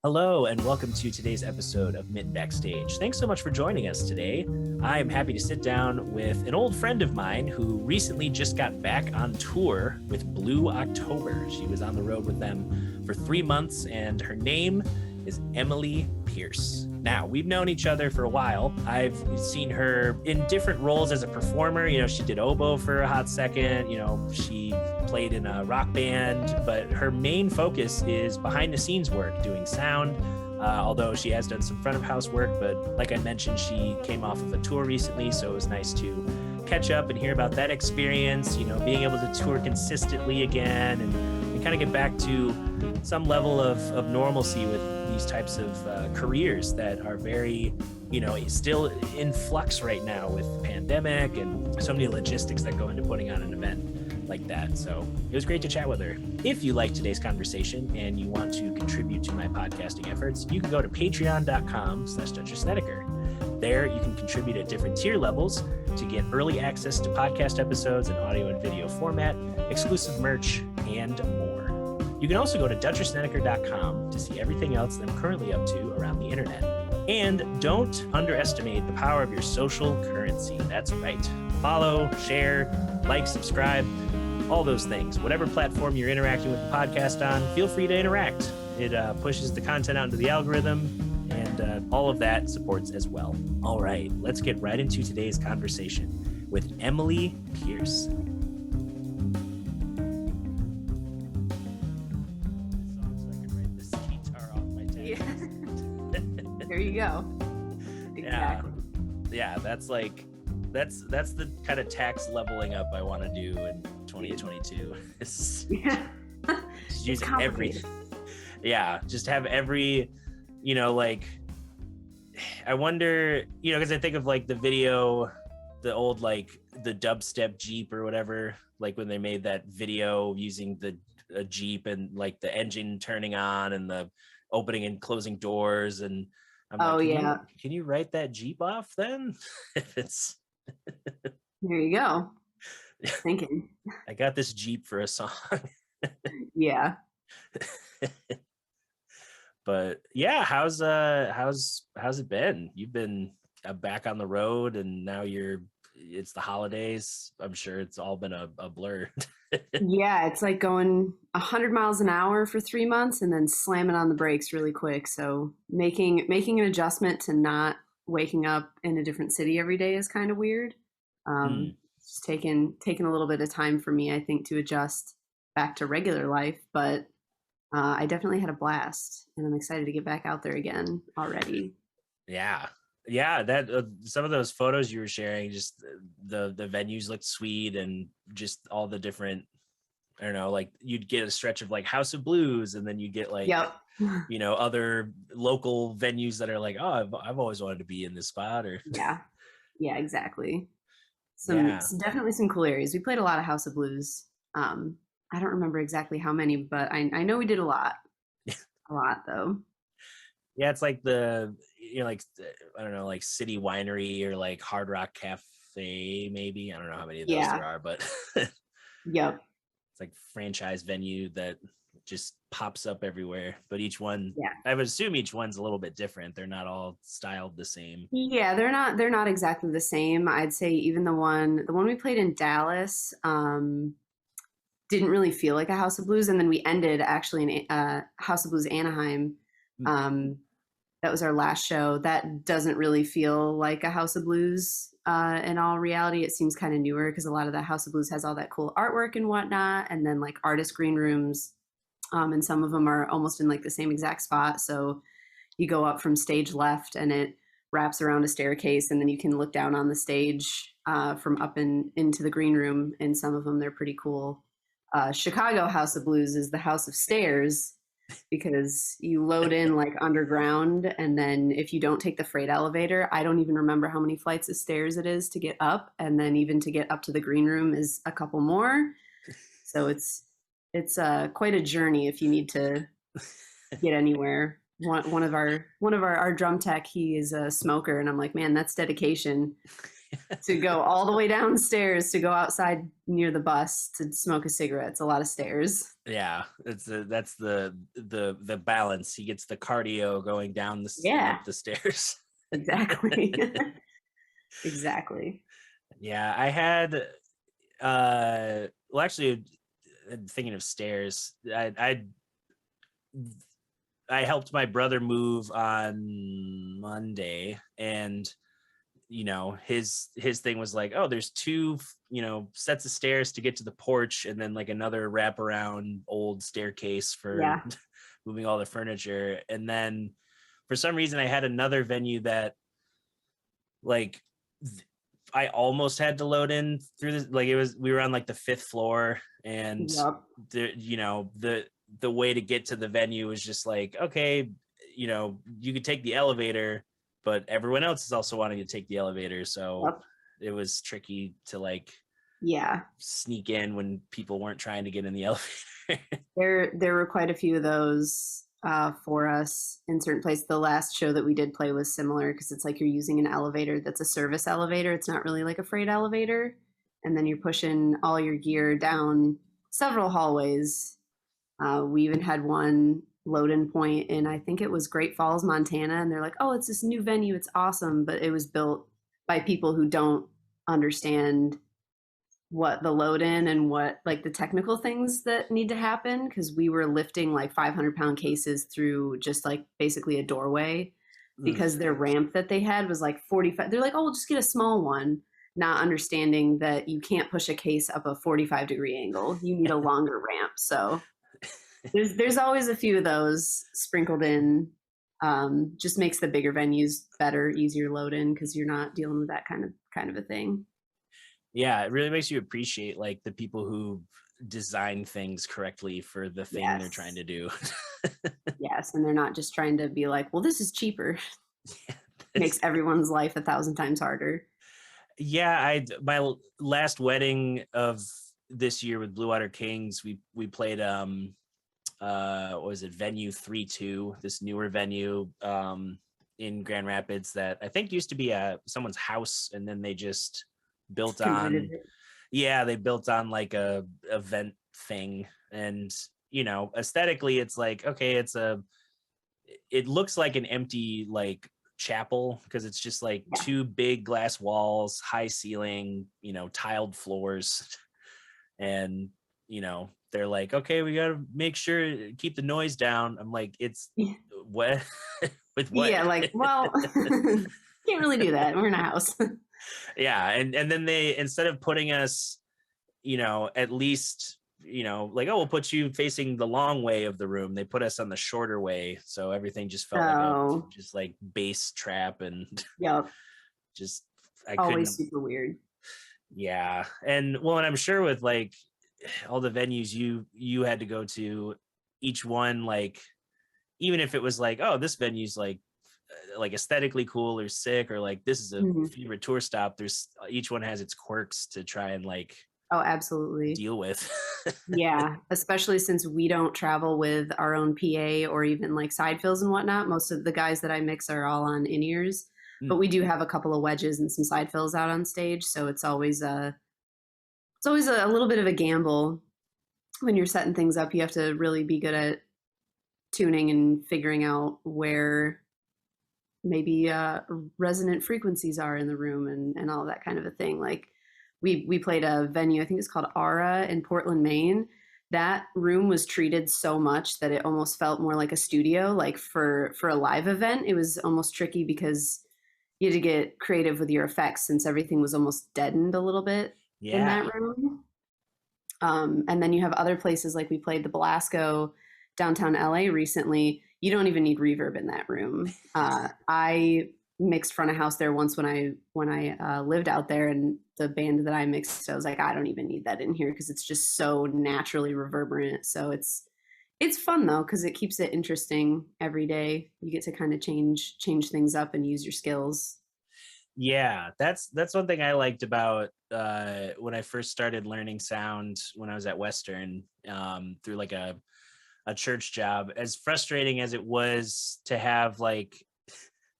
Hello and welcome to today's episode of Mitten Backstage. Thanks so much for joining us today. I am happy to sit down with an old friend of mine who recently just got back on tour with Blue October. She was on the road with them for 3 months and her name is Emily Pearce. Now, we've known each other for a while. I've seen her in different roles as a performer. You know, she did oboe for a hot second. You know, she played in a rock band, but her main focus is behind the scenes work, doing sound, although she has done some front of house work. But like I mentioned, she came off of a tour recently, so it was nice to catch up and hear about that experience, you know, being able to tour consistently again and kind of get back to some level of normalcy with these types of careers that are very, you know, still in flux right now with the pandemic and so many logistics that go into putting on an event like that. So it was great to chat with her. If you like today's conversation and you want to contribute to my podcasting efforts, you can go to patreon.com/Snedeker. There you can contribute at different tier levels to get early access to podcast episodes in audio and video format, exclusive merch, and more. You can also go to DutcherSnedeker.com to see everything else that I'm currently up to around the internet. And don't underestimate the power of your social currency. That's right. Follow, share, like, subscribe, all those things. Whatever platform you're interacting with the podcast on, feel free to interact. It pushes the content out into the algorithm, and all of that supports as well. All right, let's get right into today's conversation with Emily Pearce. There you go. Exactly. Yeah, that's the kind of tax leveling up I want to do in 2022. Yeah. Just use just have every, you know, like, I wonder, you know, because I think of like the video, the old, like the dubstep Jeep or whatever, like when they made that video using a Jeep and like the engine turning on and the opening and closing doors, and I'm can you write that Jeep off then? If it's there you go. Thinking. I got this Jeep for a song. Yeah. But yeah, how's it been? You've been back on the road, and now it's the holidays. I'm sure it's all been a blur. Yeah, it's like going 100 miles an hour for 3 months and then slamming on the brakes really quick. So making an adjustment to not waking up in a different city every day is kind of weird. It's taken a little bit of time for me, I think, to adjust back to regular life, but I definitely had a blast, and I'm excited to get back out there again already. Yeah, that some of those photos you were sharing, just the venues looked sweet, and just all the different, I don't know, like you'd get a stretch of like House of Blues, and then you get like, you know, other local venues that are like, oh, I've always wanted to be in this spot, or yeah, exactly. Definitely some cool areas. We played a lot of House of Blues. I don't remember exactly how many, but I know we did a lot. A lot though. Yeah, it's like the, you know, like, I don't know, like City Winery or like Hard Rock Cafe, maybe. I don't know how many of those there are, but Yep. It's like franchise venue that just pops up everywhere. But each one, I would assume each one's a little bit different. They're not all styled the same. Yeah, they're not exactly the same. I'd say even the one we played in Dallas, didn't really feel like a House of Blues, and then we ended actually in House of Blues Anaheim. That was our last show. That doesn't really feel like a House of Blues. In all reality, it seems kind of newer because a lot of the House of Blues has all that cool artwork and whatnot, and then like artist green rooms, and some of them are almost in like the same exact spot. So you go up from stage left, and it wraps around a staircase, and then you can look down on the stage from up into the green room. And some of them, they're pretty cool. Chicago House of Blues is the House of Stairs, because you load in like underground, and then if you don't take the freight elevator, I don't even remember how many flights of stairs it is to get up, and then even to get up to the green room is a couple more. So it's quite a journey if you need to get anywhere. One of our drum tech, he is a smoker, and I'm like, man, that's dedication. to go all the way downstairs to go outside near the bus to smoke a cigarette. It's a lot of stairs. Yeah, that's the balance. He gets the cardio going down and Yeah, up the stairs. exactly. Exactly. Yeah, I had well, actually, thinking of stairs, I helped my brother move on Monday, and his thing was like, oh, there's two sets of stairs to get to the porch, and then like another wraparound old staircase for Yeah. moving all the furniture. And then for some reason I had another venue that like I almost had to load in through this, like we were on like the 5th floor, and Yep. the way to get to the venue was just like, okay, you could take the elevator, but everyone else is also wanting to take the elevator, so Yep. it was tricky to like Yeah. sneak in when people weren't trying to get in the elevator. There were quite a few of those for us in certain places. The last show that we did play was similar because it's like you're using an elevator that's a service elevator. It's not really like a freight elevator. And then you're pushing all your gear down several hallways. We even had one load-in point in, I think it was Great Falls, Montana. And they're like, oh, it's this new venue. It's awesome. But it was built by people who don't understand what the load in and what like the technical things that need to happen, because we were lifting like 500-pound cases through just like basically a doorway because their ramp that they had was like 45. They're like, oh, we'll just get a small one, not understanding that you can't push a case up a 45-degree angle. You need a longer ramp. So there's always a few of those sprinkled in. Just makes the bigger venues better, easier load in, because you're not dealing with that kind of a thing. Yeah, it really makes you appreciate like the people who design things correctly for the thing they're trying to do. Yes, and they're not just trying to be like, well, this is cheaper. Makes everyone's life 1,000 times harder. Yeah, my last wedding of this year with Blue Water Kings, we played what was it, venue 3-2, this newer venue in Grand Rapids that I think used to be someone's house, and then they just built on they built on like a event thing. And aesthetically it's like, okay, it looks like an empty like chapel, because it's just like two big glass walls, high ceiling, tiled floors. And they're like, okay, we gotta make sure keep the noise down. I'm like, it's what with what? Yeah, like, well, can't really do that. We're in a house. Yeah, and then they, instead of putting us at least like, oh, we'll put you facing the long way of the room, they put us on the shorter way, so everything just felt like just like bass trap. And Yep. just Always super weird. Yeah. And well, and I'm sure with like all the venues you had to go to, each one, like, even if it was like, oh, this venue's like aesthetically cool or sick, or like this is a favorite tour stop, there's each one has its quirks to try and like absolutely deal with. Yeah, especially since we don't travel with our own PA or even like side fills and whatnot. Most of the guys that I mix are all on in-ears, but we do have a couple of wedges and some side fills out on stage, so it's always a little bit of a gamble when you're setting things up. You have to really be good at tuning and figuring out where maybe resonant frequencies are in the room and all that kind of a thing. Like we played a venue, I think it's called Aura in Portland, Maine. That room was treated so much that it almost felt more like a studio. Like for a live event, it was almost tricky because you had to get creative with your effects since everything was almost deadened a little bit in that room. And then you have other places, like we played the Belasco downtown LA recently. You don't even need reverb in that room. I mixed front of house there once when I lived out there, and the band that I mixed, I was like, I don't even need that in here because it's just so naturally reverberant. So it's fun though, because it keeps it interesting every day. You get to kind of change things up and use your skills. Yeah, that's one thing I liked about when I first started learning sound when I was at Western, through like a church job. As frustrating as it was to have like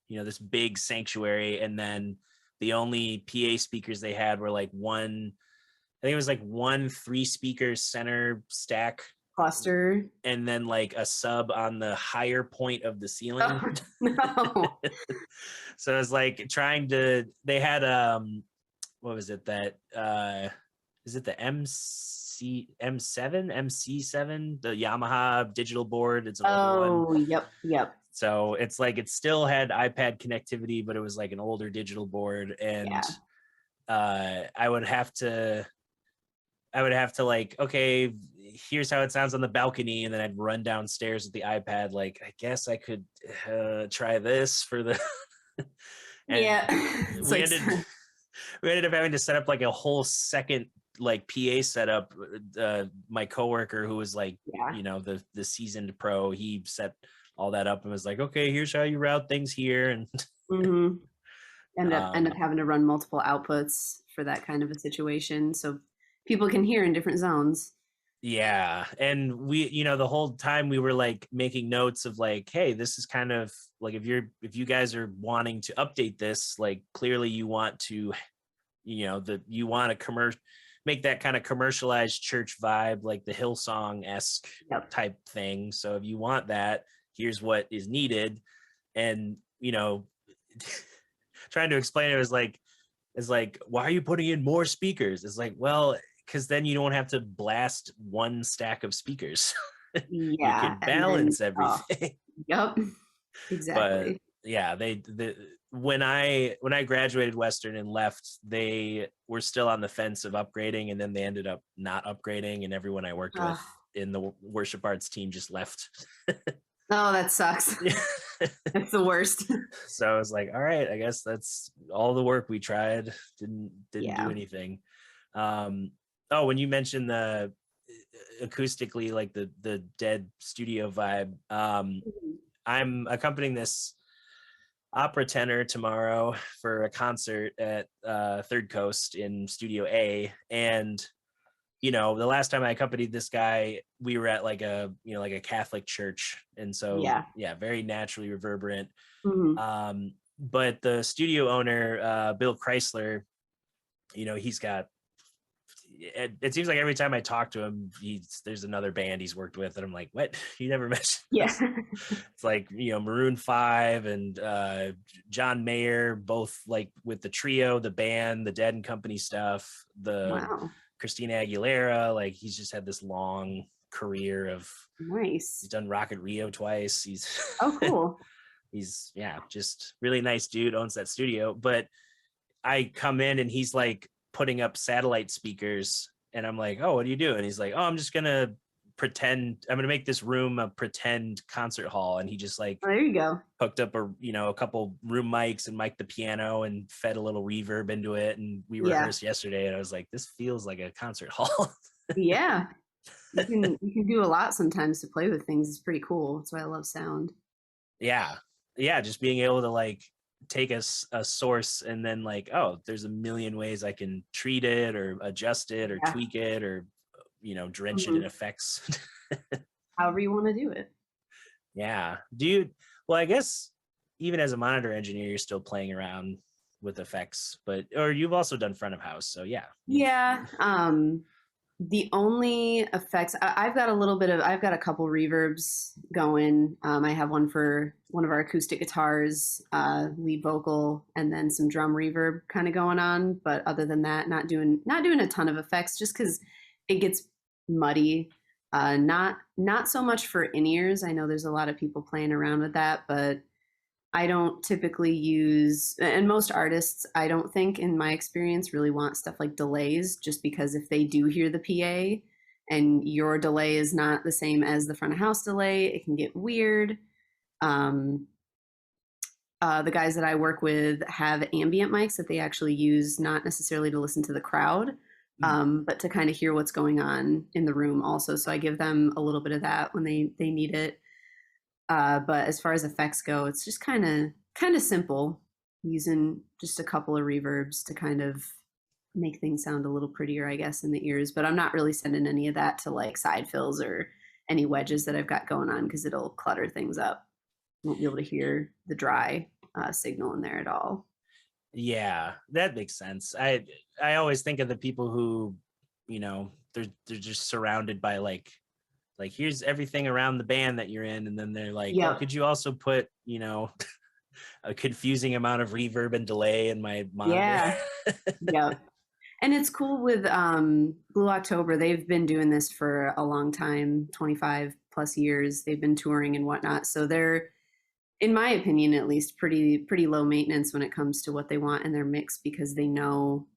this big sanctuary, and then the only PA speakers they had were like one, I think it was like one 3-speaker center stack Cluster. and then like a sub on the higher point of the ceiling. Oh, no. So it was like they had what was it that is it the MC7, the Yamaha digital board? It's an older one. Yep. So it's like it still had iPad connectivity, but it was like an older digital board, and I would have to like, okay, here's how it sounds on the balcony, and then I'd run downstairs with the iPad. Like, I guess I could try this for the. And we ended up having to set up like a whole second like PA setup. My coworker, who was like, the seasoned pro, he set all that up and was like, okay, here's how you route things here, and end up having to run multiple outputs for that kind of a situation, so people can hear in different zones. Yeah, and we, the whole time we were like making notes of like, hey, this is kind of like, if you guys are wanting to update this, like clearly you want to, you want to make that kind of commercialized church vibe, like the Hillsong-esque type thing. So if you want that, here's what is needed. And trying to explain it was like, why are you putting in more speakers? It's like, well, because then you don't have to blast one stack of speakers. You can balance everything. Yep, exactly. But yeah, when I graduated Western and left, they were still on the fence of upgrading, and then they ended up not upgrading, and everyone I worked with in the worship arts team just left. Oh, that sucks. That's the worst. So I was like, all right, I guess that's all the work we tried. Didn't do anything. When you mentioned the acoustically, like the dead studio vibe, I'm accompanying this opera tenor tomorrow for a concert at Third Coast in Studio A, and the last time I accompanied this guy, we were at like a Catholic church, and so very naturally reverberant. But the studio owner, Bill Chrysler, he's got. It seems like every time I talk to him, there's another band he's worked with, and I'm like, what? You never mentioned? Yeah. It's like Maroon 5 and John Mayer, both like with the trio, the band, the Dead and Company stuff, Christina Aguilera. Like, he's just had this long career of nice. He's done Rock at Rio twice. Cool. He's just really nice dude, owns that studio. But I come in and he's like putting up satellite speakers, and I'm like, oh, what are you doing? He's like, oh, I'm just gonna make this room a pretend concert hall. And he just like, there you go, hooked up a couple room mics and mic'd the piano and fed a little reverb into it, and we rehearsed yesterday, and I was like, this feels like a concert hall. Yeah, you can do a lot sometimes to play with things. It's pretty cool. That's why I love sound. Yeah, just being able to like take a source and then like, oh, there's a million ways I can treat it or adjust it or tweak it or drench it in effects. However you want to do it. Yeah. I guess even as a monitor engineer, you're still playing around with effects, or you've also done front of house, so yeah. The only effects I've got a couple reverbs going. I have one for one of our acoustic guitars, lead vocal, and then some drum reverb kind of going on. But other than that, not doing a ton of effects, just because it gets muddy. Not so much for in-ears. I know there's a lot of people playing around with that, but I don't typically use, and most artists, I don't think in my experience really want stuff like delays, just because if they do hear the PA and your delay is not the same as the front of house delay, it can get weird. The guys that I work with have ambient mics that they actually use, not necessarily to listen to the crowd, but to kind of hear what's going on in the room also. So I give them a little bit of that when they need it. But as far as effects go, it's just kind of simple, using just a couple of reverbs to kind of make things sound a little prettier, I guess, in the ears. But I'm not really sending any of that to like side fills or any wedges that I've got going on, because it'll clutter things up. You won't be able to hear the dry signal in there at all. Yeah, that makes sense. I always think of the people who, they're just surrounded by like here's everything around the band that you're in, and then they're like, oh, Yep. could you also put, a confusing amount of reverb and delay in my monitor? Yeah. Yep. And it's cool with Blue October. They've been doing this for a long time, 25 plus years. They've been touring and whatnot. So they're, in my opinion, at least, pretty low maintenance when it comes to what they want in their mix, because they know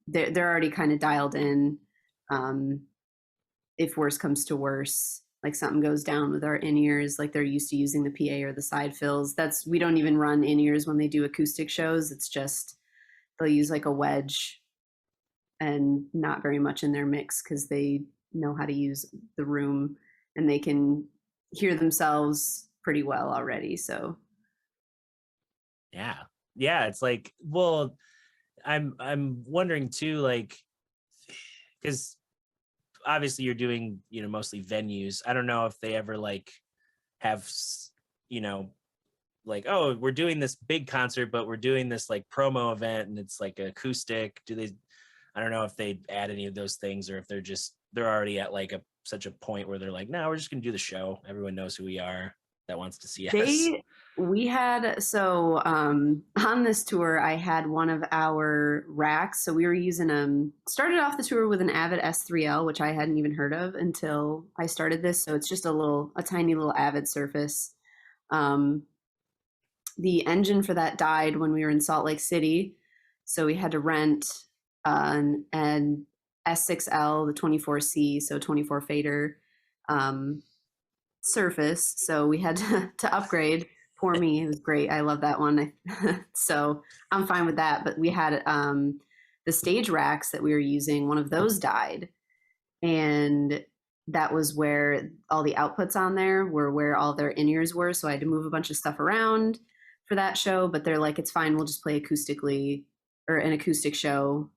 they're already kind of dialed in. Um, if worse comes to worse, like something goes down with our in-ears, like they're used to using the PA or the side fills. We don't even run in-ears when they do acoustic shows. It's just they'll use like a wedge and not very much in their mix because they know how to use the room and they can hear themselves pretty well already. So Yeah. Yeah, it's like, well, I'm wondering too, like, because obviously you're doing, mostly venues. I don't know if they ever like have, you know, like, oh, we're doing this big concert, but we're doing this like promo event and it's like acoustic. I don't know if they add any of those things, or if they're already at like such a point where they're like, no, we're just gonna do the show. Everyone knows who we are that wants to see us. we had, so on this tour, I had one of our racks. So we were using, started off the tour with an Avid S3L, which I hadn't even heard of until I started this. So it's just a tiny little Avid Surface. Um, the engine for that died when we were in Salt Lake City. So we had to rent an S6L, the 24C, so 24 fader Surface. So we had to upgrade. Poor me, it was great. I love that one. So I'm fine with that. But we had the stage racks that we were using. One of those died, and that was where all the outputs on there were where all their in-ears were. So I had to move a bunch of stuff around for that show. But they're like, it's fine. We'll just play acoustically, or an acoustic show,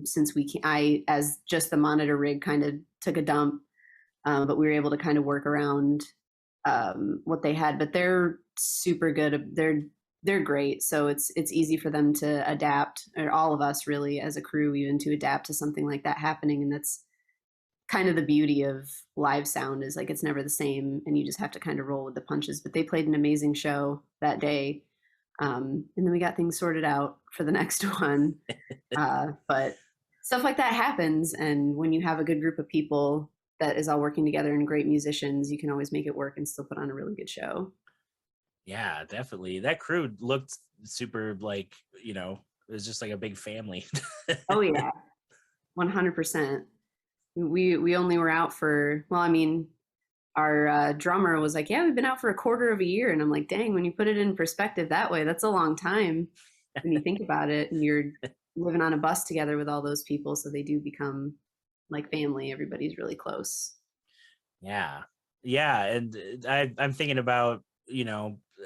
since I, as just the monitor rig, kind of took a dump. But we were able to kind of work around what they had. But they're super good. They're great. So it's easy for them to adapt, or all of us really as a crew, even to adapt to something like that happening. And that's kind of the beauty of live sound, is like it's never the same, and you just have to kind of roll with the punches. But they played an amazing show that day. And then we got things sorted out for the next one. But stuff like that happens. And when you have a good group of people that is all working together and great musicians, you can always make it work and still put on a really good show. Yeah, definitely. That crew looked super like, it was just like a big family. Oh yeah, 100%. We only were out for, well, I mean, our drummer was like, yeah, we've been out for a quarter of a year. And I'm like, dang, when you put it in perspective that way, that's a long time when you think about it. And you're living on a bus together with all those people. So they do become like family. Everybody's really close. Yeah. Yeah. And I'm thinking about,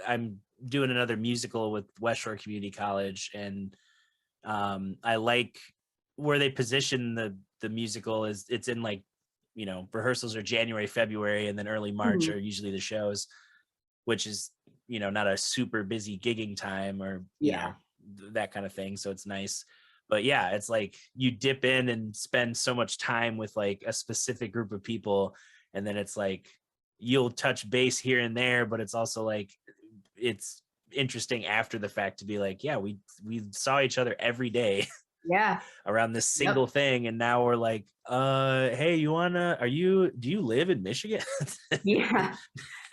I'm doing another musical with West Shore Community College, and I like where they position the musical. Is it's in like, rehearsals are January, February, and then early March Mhm. are usually the shows, which is, not a super busy gigging time, or, Yeah. that kind of thing. So it's nice. But yeah, it's like you dip in and spend so much time with like a specific group of people. And then it's like you'll touch base here and there, but it's also like it's interesting after the fact to be like, yeah, we saw each other every day Yeah. around this Yep. single thing, and now we're like, hey, do you live in Michigan? Yeah.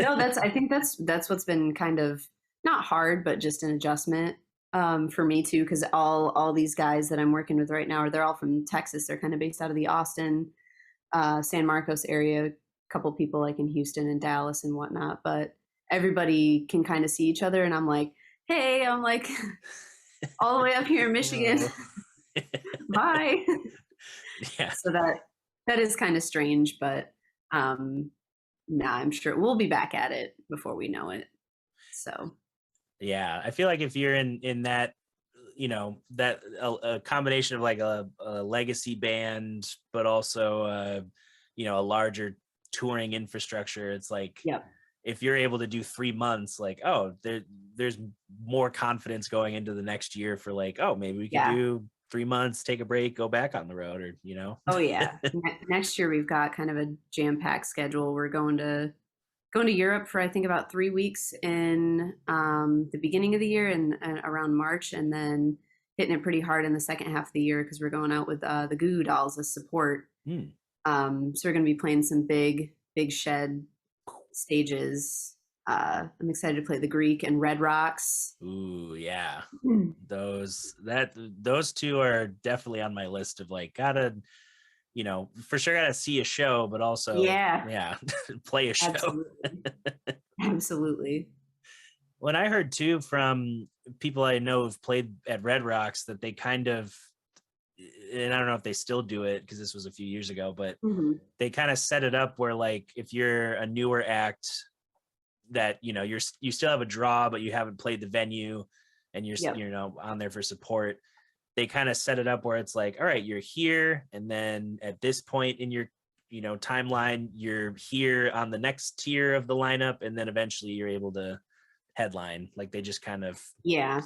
No, I think that's what's been kind of not hard, but just an adjustment for me too, because all these guys that I'm working with right now they're all from Texas. They're kind of based out of the Austin, San Marcos area. A couple people like in Houston and Dallas and whatnot, but everybody can kind of see each other. And I'm like, hey, I'm like all the way up here in Michigan. Hello. Bye. Yeah. So that is kind of strange, but nah, I'm sure we'll be back at it before we know it. So Yeah, I feel like if you're in that, that a combination of like a legacy band, but also a larger touring infrastructure, it's like yep. if you're able to do 3 months, like, oh, there's more confidence going into the next year for like, oh, maybe we could Yeah. do 3 months, take a break, go back on the road, or Oh yeah. Next year we've got kind of a jam-packed schedule. We're going to Europe for I think about 3 weeks in the beginning of the year and around March, and then hitting it pretty hard in the second half of the year because we're going out with the Goo Goo Dolls as support. So we're going to be playing some big shed stages. I'm excited to play the Greek and Red Rocks. Ooh, yeah. Those two are definitely on my list of like, gotta, for sure gotta see a show, but also play a show. Absolutely. Absolutely. When I heard too from people I know who've played at Red Rocks that they kind of, and I don't know if they still do it because this was a few years ago, but they kind of set it up where like if you're a newer act that you still have a draw but you haven't played the venue and you're on there for support, they kind of set it up where it's like, all right, you're here, and then at this point in your timeline you're here on the next tier of the lineup, and then eventually you're able to headline. Like they just kind of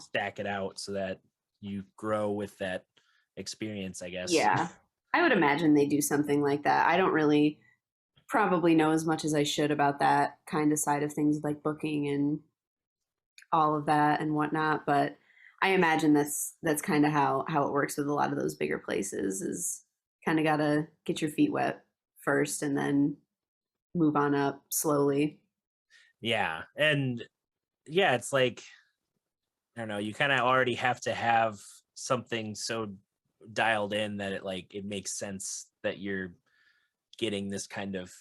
stack it out so that you grow with that experience, I guess. I would imagine they do something like that. I don't really probably know as much as I should about that kind of side of things, like booking and all of that and whatnot, but I imagine that's kind of how it works with a lot of those bigger places, is kind of got to get your feet wet first and then move on up slowly. Yeah. And yeah, it's like, I don't know, you kind of already have to have something so dialed in that it makes sense that you're getting this kind of,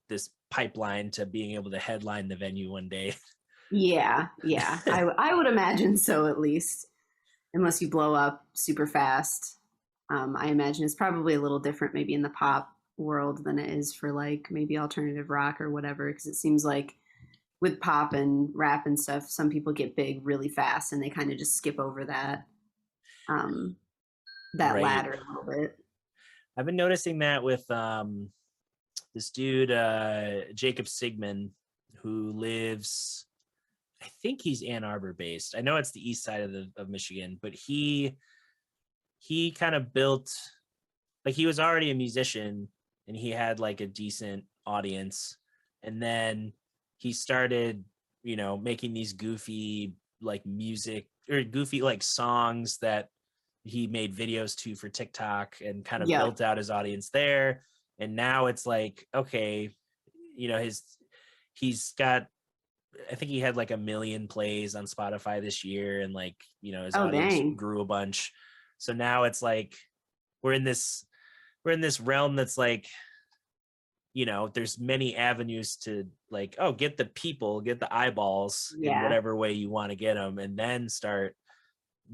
this pipeline to being able to headline the venue one day. Yeah. I would imagine so, at least, unless you blow up super fast. I imagine it's probably a little different maybe in the pop world than it is for like maybe alternative rock or whatever, because it seems like with pop and rap and stuff, some people get big really fast and they kind of just skip over that ladder a little bit. I've been noticing that with this dude Jacob Sigmund, who lives, I think he's Ann Arbor based. I know it's the east side of Michigan, but he kind of built, like, he was already a musician and he had like a decent audience, and then he started making these goofy like music or goofy like songs that he made videos to for TikTok, and kind of built out his audience there. And now it's like, okay, he's got, I think he had like 1 million plays on Spotify this year, and like, his audience grew a bunch. So now it's like we're in this realm that's like, there's many avenues to like, oh, get the eyeballs in whatever way you want to get them, and then start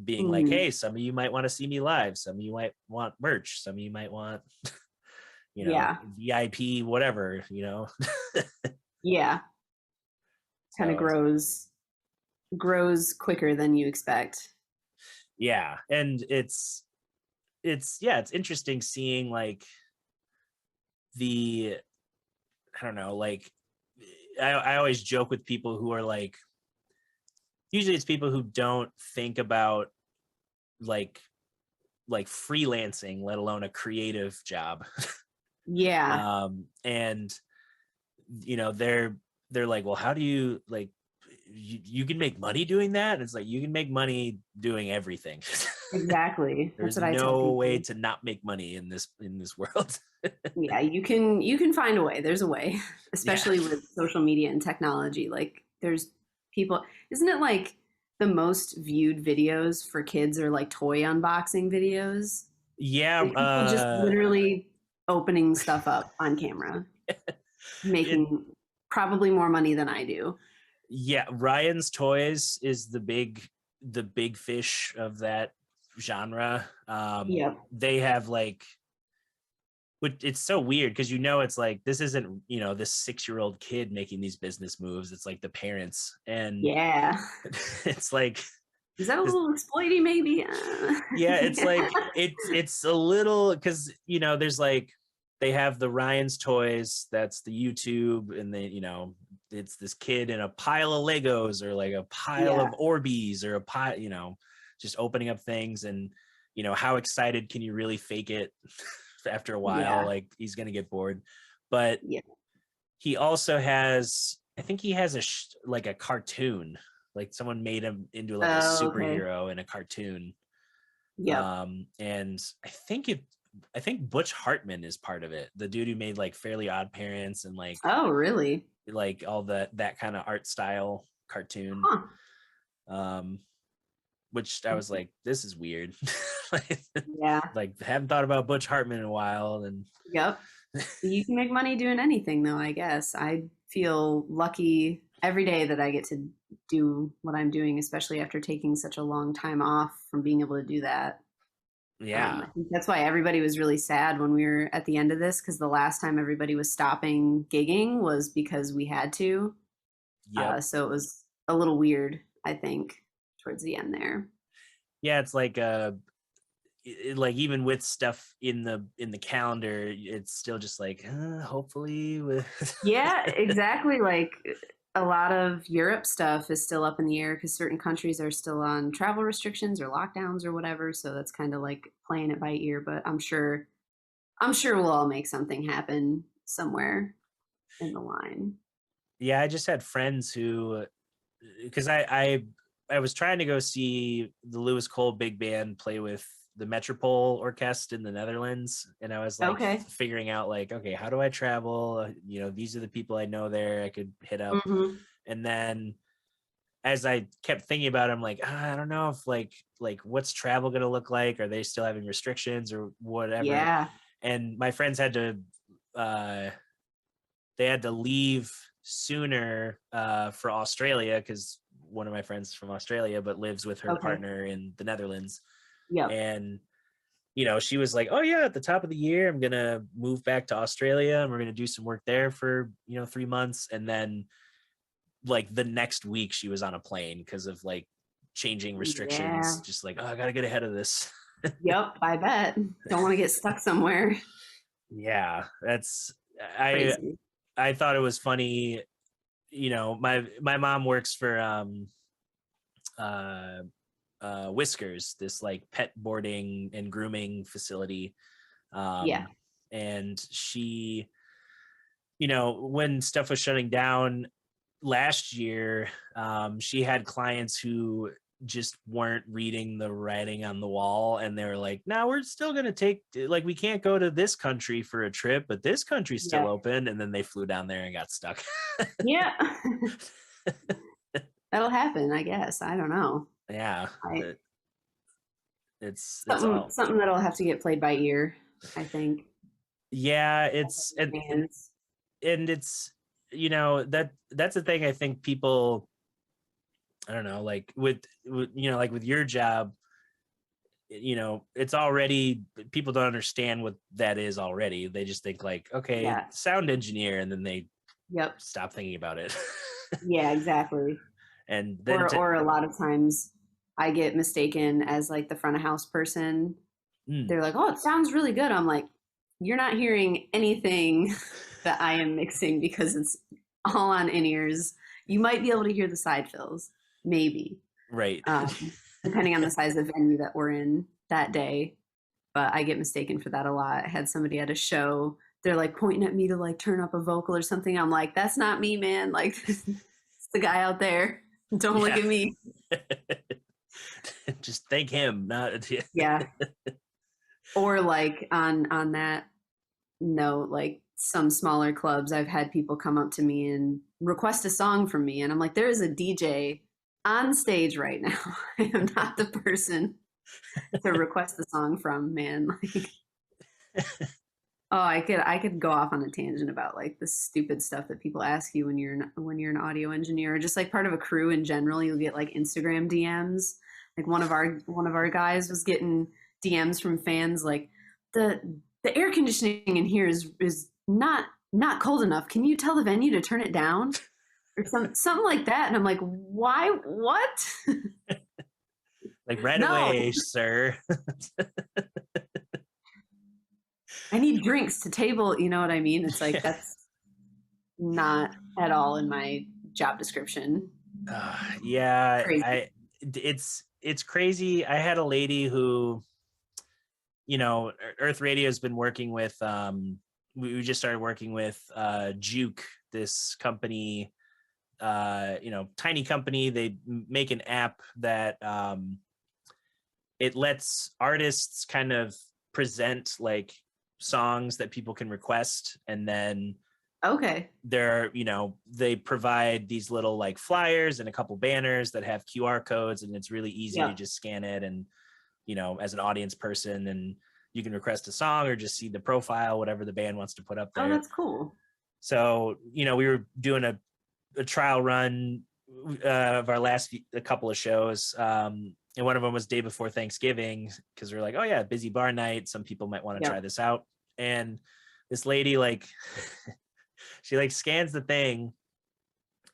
being like, hey, some of you might want to see me live, some of you might want merch, some of you might want VIP, whatever, kind of grows quicker than you expect. And it's interesting seeing like I don't know, like I always joke with people who are like, usually it's people who don't think about like freelancing, let alone a creative job. And they're like, well, how do you like, you can make money doing that? And it's like, you can make money doing everything. Exactly. There's no way to not make money in this world. You can find a way. There's a way, especially with social media and technology. Like, there's people, isn't it like the most viewed videos for kids are like toy unboxing videos? Like, people just literally opening stuff up on camera, making probably more money than I do. Ryan's Toys is the big fish of that genre. They have like, it's so weird because it's like, this isn't this 6-year-old kid making these business moves. It's like the parents, and it's like, is that a little exploiting maybe? It's like it's a little, because there's like, they have the Ryan's Toys, that's the YouTube, and they it's this kid in a pile of Legos or like a pile of Orbeez or a pile, just opening up things. And, how excited can you really fake it after a while? Like he's going to get bored. But he also has, I think he has like a cartoon, like someone made him into like a superhero in a cartoon. And I think Butch Hartman is part of it. The dude who made like Fairly Odd Parents and like, oh really? Like all that kind of art style cartoon. Which I was like, this is weird. Like haven't thought about Butch Hartman in a while. And you can make money doing anything though, I guess. I feel lucky every day that I get to do what I'm doing, especially after taking such a long time off from being able to do that. I think that's why everybody was really sad when we were at the end of this, because the last time everybody was stopping gigging was because we had to. So it was a little weird, I think, towards the end there. Yeah, it's like like even with stuff in the calendar, it's still just like hopefully with yeah, exactly. Like a lot of Europe stuff is still up in the air because certain countries are still on travel restrictions or lockdowns or whatever. So that's kind of like playing it by ear. But I'm sure we'll all make something happen somewhere in the line. Yeah, I just had friends who, because I was trying to go see the Lewis Cole Big Band play with the Metropole Orchestra in the Netherlands, and I was like figuring out like, okay, how do I travel? These are the people I know there I could hit up. And then as I kept thinking about it, I'm like, I don't know if like what's travel gonna look like? Are they still having restrictions or whatever? And my friends had to they had to leave sooner for Australia, because one of my friends is from Australia but lives with her partner in the Netherlands. And she was like, oh yeah, at the top of the year I'm gonna move back to Australia and we're gonna do some work there for 3 months. And then like the next week she was on a plane because of like changing restrictions. Just like, oh, I gotta get ahead of this. I bet. Don't want to get stuck somewhere. That's crazy. I thought it was funny. My mom works for Whiskers, this like pet boarding and grooming facility. And she, when stuff was shutting down last year, she had clients who just weren't reading the writing on the wall, and they were like, no, we're still going to take, like, we can't go to this country for a trip, but this country's still open. And then they flew down there and got stuck. That'll happen, I guess. I don't know. It's something that'll have to get played by ear, I think. It's and it's that's the thing. I think people, I don't know, like with like with your job, it's already, people don't understand what that is already. They just think like, okay, sound engineer, and then they stop thinking about it. Exactly. And then or a lot of times I get mistaken as like the front of house person. They're like, oh, it sounds really good. I'm like, you're not hearing anything that I am mixing because it's all on in-ears. You might be able to hear the side fills, maybe. Right. Depending on the size of venue that we're in that day. But I get mistaken for that a lot. I had somebody at a show, they're like pointing at me to like turn up a vocal or something. I'm like, that's not me, man. Like, it's the guy out there. Don't look at me. Just thank him, not Or like on that note, like some smaller clubs, I've had people come up to me and request a song from me, and I'm like, there is a DJ on stage right now. I am not the person to request the song from, man. Like, oh, I could go off on a tangent about like the stupid stuff that people ask you when you're an audio engineer, or just like part of a crew in general. You'll get like Instagram DMs. Like one of our guys was getting DMs from fans like, the air conditioning in here is not cold enough. Can you tell the venue to turn it down? Or something like that. And I'm like, why? What? Like right away, sir. I need drinks to table. You know what I mean? It's like, not at all in my job description. Yeah, Crazy. it's crazy. I had a lady who, Earth Radio has been working with. We just started working with Juke, this company. Tiny company. They make an app that it lets artists kind of present like songs that people can request, and then Okay. they provide these little like flyers and a couple banners that have QR codes, and it's really easy to Yep. just scan it, and as an audience person, and you can request a song or just see the profile, whatever the band wants to put up Oh, there. that's cool. So we were doing a trial run of our last a couple of shows, and one of them was day before Thanksgiving, because we are like, oh yeah, busy bar night, some people might want to try Yep. this out. And this lady, like, she like scans the thing.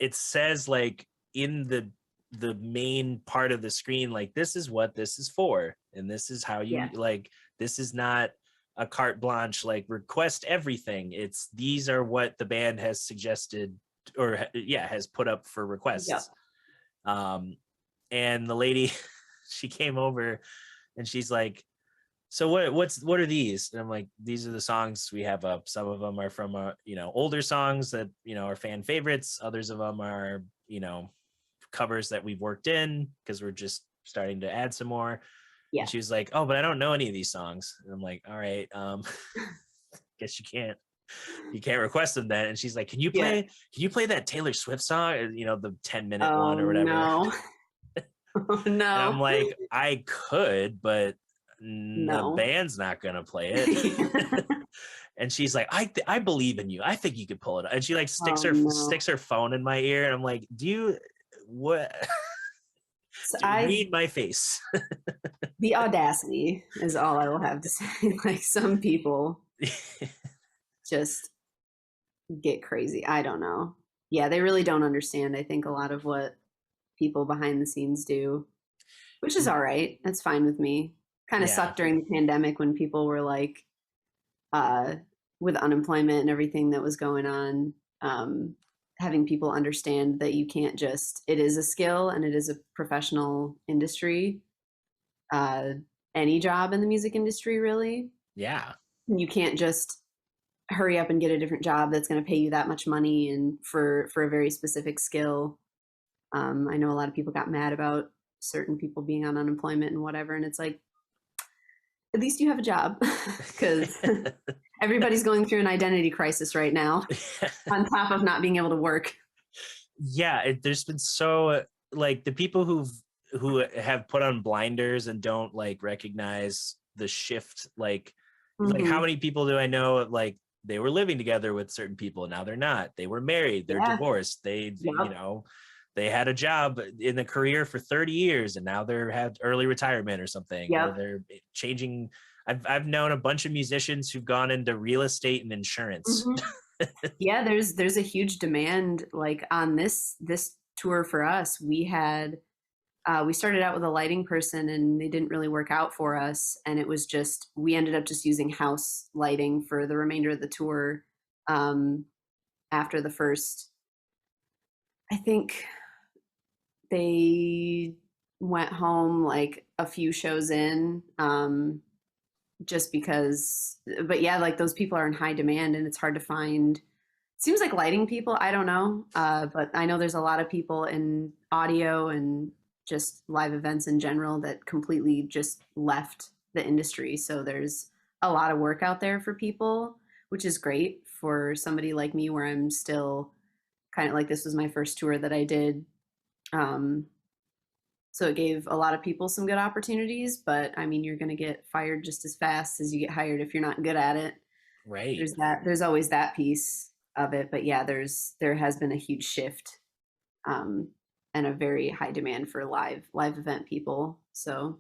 It says like in the main part of the screen, like, this is what this is for, and this is how you Yeah. like, this is not a carte blanche, like, request everything. It's, these are what the band has suggested, or has put up for requests. Yep. And the lady, she came over and she's like, so what are these? And I'm like, these are the songs we have up. Some of them are from older songs that are fan favorites. Others of them are covers that we've worked in, because we're just starting to add some more. Yeah. And she was like, oh, but I don't know any of these songs. And I'm like, all right, guess you can't request them then. And she's like, can you play that Taylor Swift song, the 10-minute one or whatever? No. Oh, no. And I'm like, I could, but the band's not gonna play it. And she's like, I believe in you, I think you could pull it. And she like sticks her phone in my ear, and I'm like, do you what? So read my face. The audacity is all I will have to say. Like, some people just get crazy. I don't know. Yeah, they really don't understand, I think, a lot of what people behind the scenes do, which is all right. That's fine with me. Kind of sucked during the pandemic when people were like, with unemployment and everything that was going on, having people understand that you can't just, it is a skill and it is a professional industry. Any job in the music industry, really. Yeah. You can't just hurry up and get a different job that's going to pay you that much money and for a very specific skill. I know a lot of people got mad about certain people being on unemployment and whatever, and it's like, at least you have a job, because everybody's going through an identity crisis right now, on top of not being able to work. Yeah, there's been so, like, the people who have put on blinders and don't like recognize the shift, like how many people do I know, like, they were living together with certain people, now they're not, they were married, they're divorced, they they had a job in the career for 30 years and now they're had early retirement or something, or they're changing. I've known a bunch of musicians who've gone into real estate and insurance. Yeah, there's a huge demand, like, on this tour. For us, we had we started out with a lighting person and they didn't really work out for us, and it was just, we ended up just using house lighting for the remainder of the tour. After the first, I think they went home like a few shows in, just because, but yeah, like, those people are in high demand and it's hard to find. Seems like lighting people, I don't know, but I know there's a lot of people in audio and just live events in general that completely just left the industry. So there's a lot of work out there for people, which is great for somebody like me, where I'm still kind of like, this was my first tour that I did. So it gave a lot of people some good opportunities, but I mean, you're going to get fired just as fast as you get hired if you're not good at it. Right. There's always that piece of it, but yeah, there has been a huge shift, and a very high demand for live event people. So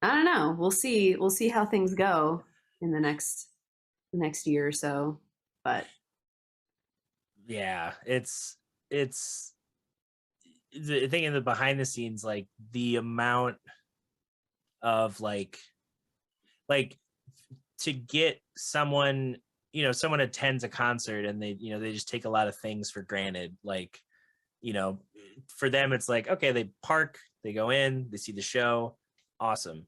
I don't know. We'll see how things go in the next year or so. But yeah, it's the thing in the behind the scenes, like the amount of like to get someone someone attends a concert and they just take a lot of things for granted. Like, for them, it's like, okay, they park, they go in, they see the show. Awesome.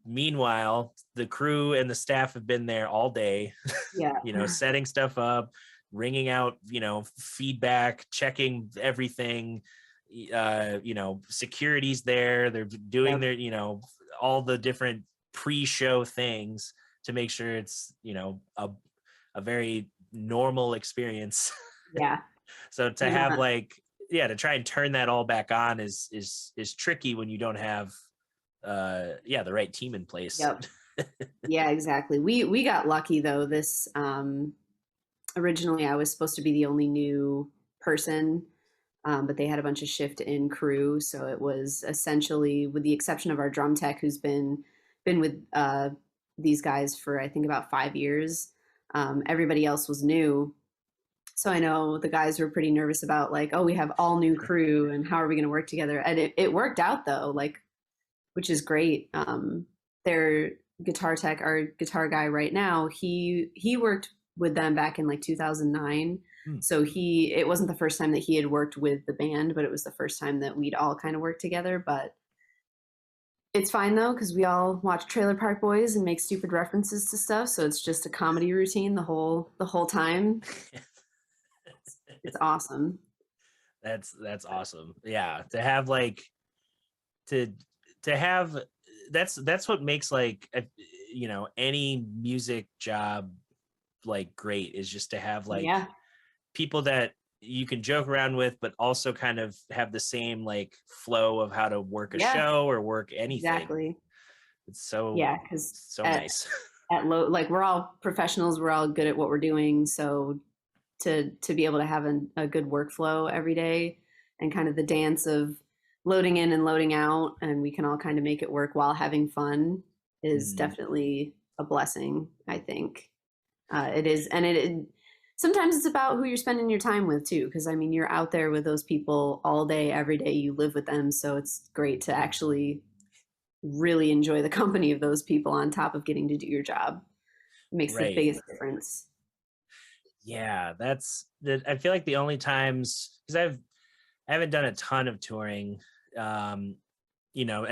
Meanwhile, the crew and the staff have been there all day, Yeah. setting stuff up, ringing out, feedback, checking everything. Security's there. They're doing Yep. their, all the different pre-show things to make sure it's, a very normal experience. Yeah. So to have Yeah. to try and turn that all back on is tricky when you don't have the right team in place. Yep. Yeah, exactly. We got lucky though. This originally I was supposed to be the only new person, but they had a bunch of shift in crew, so it was essentially, with the exception of our drum tech, who's been with these guys for I think about 5 years. Everybody else was new. So I know the guys were pretty nervous about like, oh, we have all new crew and how are we going to work together? And it worked out though, like, which is great. Their guitar tech, our guitar guy right now, he worked with them back in like 2009. So it wasn't the first time that he had worked with the band, but it was the first time that we'd all kind of worked together. But it's fine though, because we all watch Trailer Park Boys and make stupid references to stuff. So it's just a comedy routine the whole time. It's awesome. That's awesome. Yeah, to have to have that's what makes any music job great, is just to have people that you can joke around with, but also kind of have the same flow of how to work a show or work anything. Exactly. It's so because so nice. At low, we're all professionals, we're all good at what we're doing, so to be able to have a good workflow every day and kind of the dance of loading in and loading out, and we can all kind of make it work while having fun is definitely a blessing, I think. It is, and it sometimes it's about who you're spending your time with too, because I mean you're out there with those people all day, every day, you live with them, so it's great to actually really enjoy the company of those people on top of getting to do your job. It makes the biggest difference. Yeah, I feel like the only times, because I haven't done a ton of touring, and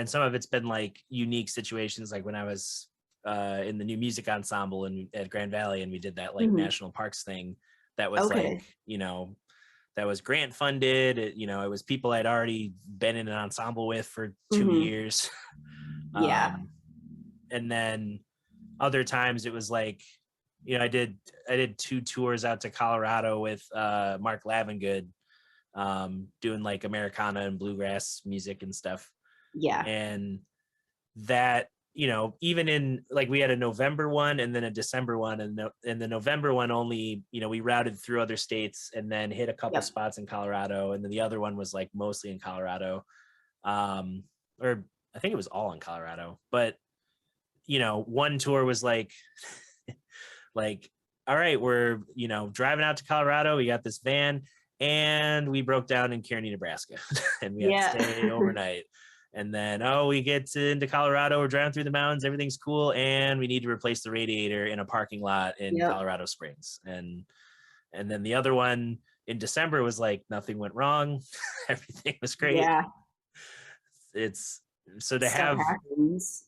some of it's been unique situations, like when I was in the new music ensemble at Grand Valley, and we did that national parks thing that was that was grant funded. It was people I'd already been in an ensemble with for 2 years. Yeah. And then other times it was I did 2 tours out to Colorado with Mark Lavengood, doing Americana and bluegrass music and stuff. Yeah. And that, even in we had a November one and then a December one, and the November one only, we routed through other states and then hit a couple spots in Colorado, and then the other one was mostly in Colorado, or I think it was all in Colorado. But one tour was all right, we're driving out to Colorado, we got this van, and we broke down in Kearney, Nebraska, and we had to stay overnight. And then, we get into Colorado, we're driving through the mountains, everything's cool, and we need to replace the radiator in a parking lot in Colorado Springs. And then the other one in December was nothing went wrong, everything was great. Yeah. It's so to have happens.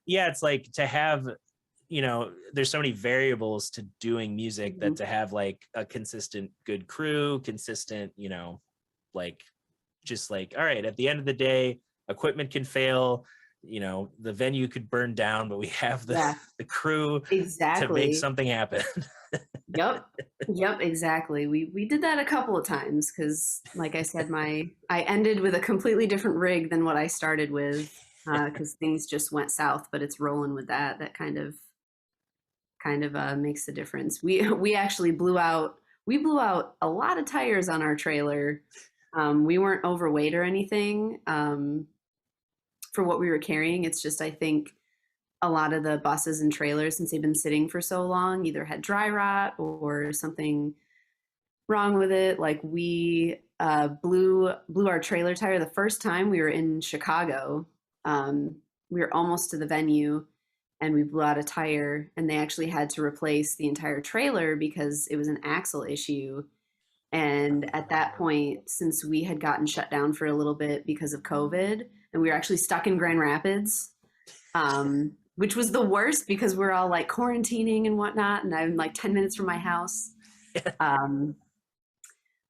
Yeah, it's to have, there's so many variables to doing music that to have a consistent good crew, consistent, just all right, at the end of the day, equipment can fail, the venue could burn down, but we have the crew to make something happen. Yep, exactly. We did that a couple of times because, like I said, I ended with a completely different rig than what I started with, because things just went south. But it's rolling with that. That kind of makes the difference. We actually blew out a lot of tires on our trailer. We weren't overweight or anything for what we were carrying. It's just, I think a lot of the buses and trailers, since they've been sitting for so long, either had dry rot or something wrong with it. We blew our trailer tire the first time we were in Chicago. We were almost to the venue, and we blew out a tire, and they actually had to replace the entire trailer because it was an axle issue. And at that point, since we had gotten shut down for a little bit because of COVID, and we were actually stuck in Grand Rapids, which was the worst because we're all like quarantining and whatnot, and I'm like 10 minutes from my house.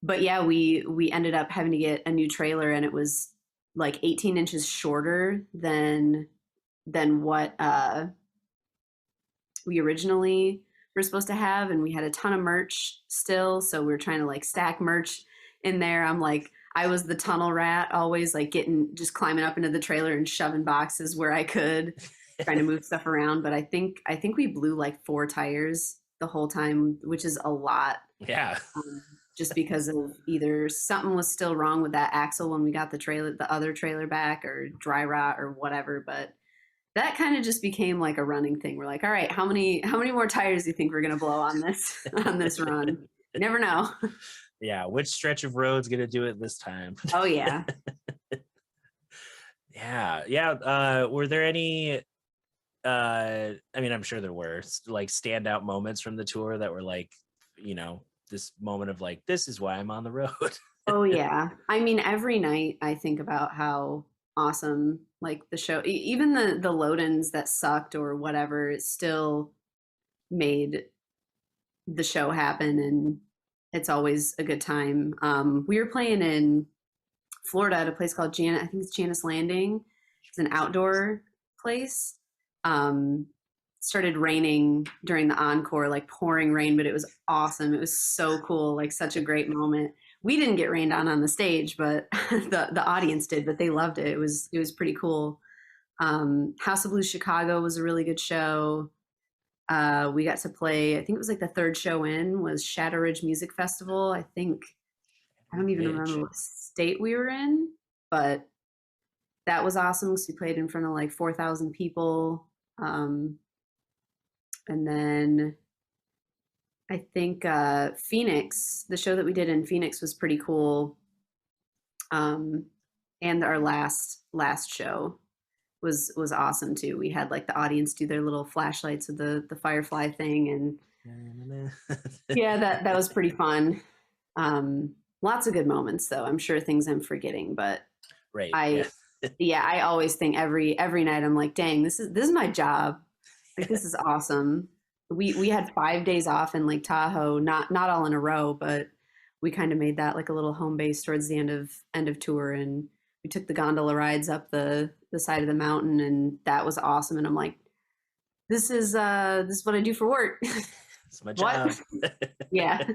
But yeah, we ended up having to get a new trailer, and it was like 18 inches shorter than what we originally were supposed to have, and we had a ton of merch still, so we were trying to like stack merch in there. I was the tunnel rat, always like just climbing up into the trailer and shoving boxes where I could, trying to move stuff around. But I think we blew like 4 tires the whole time, which is a lot. Yeah. Just because of either something was still wrong with that axle when we got the other trailer back, or dry rot or whatever. But that kind of just became like a running thing. We're like, all right, how many more tires do you think we're gonna blow on this run? You never know. Yeah, which stretch of road's gonna do it this time? Oh yeah. Yeah. Were there any? I mean, I'm sure there were like standout moments from the tour that were like, this moment of like, this is why I'm on the road. Oh yeah. I mean, every night I think about how awesome like the show, even the load-ins that sucked or whatever, it still made the show happen, and it's always a good time. We were playing in Florida at a place called I think it's Janice Landing. It's an outdoor place. Started raining during the encore, like pouring rain, but it was awesome. It was so cool, like such a great moment. We didn't get rained on the stage, but the audience did, but they loved it. It was pretty cool. House of Blues Chicago was a really good show. We got to play, I think it was like the 3rd show in was Shadow Ridge Music Festival. I don't even remember what state we were in, but that was awesome because we played in front of like 4,000 people. And then I think Phoenix, the show that we did in Phoenix was pretty cool. And our last show was awesome too. We had like the audience do their little flashlights with the firefly thing, and yeah, that was pretty fun. Lots of good moments though. I'm sure things I'm forgetting, but right. I always think every night I'm like, dang, this is my job. Like, this is awesome. We had 5 days off in Lake Tahoe, not all in a row, but we kind of made that like a little home base towards the end of tour, and we took the gondola rides up the side of the mountain, and that was awesome. And I'm like, this is what I do for work. It's my job. Yeah.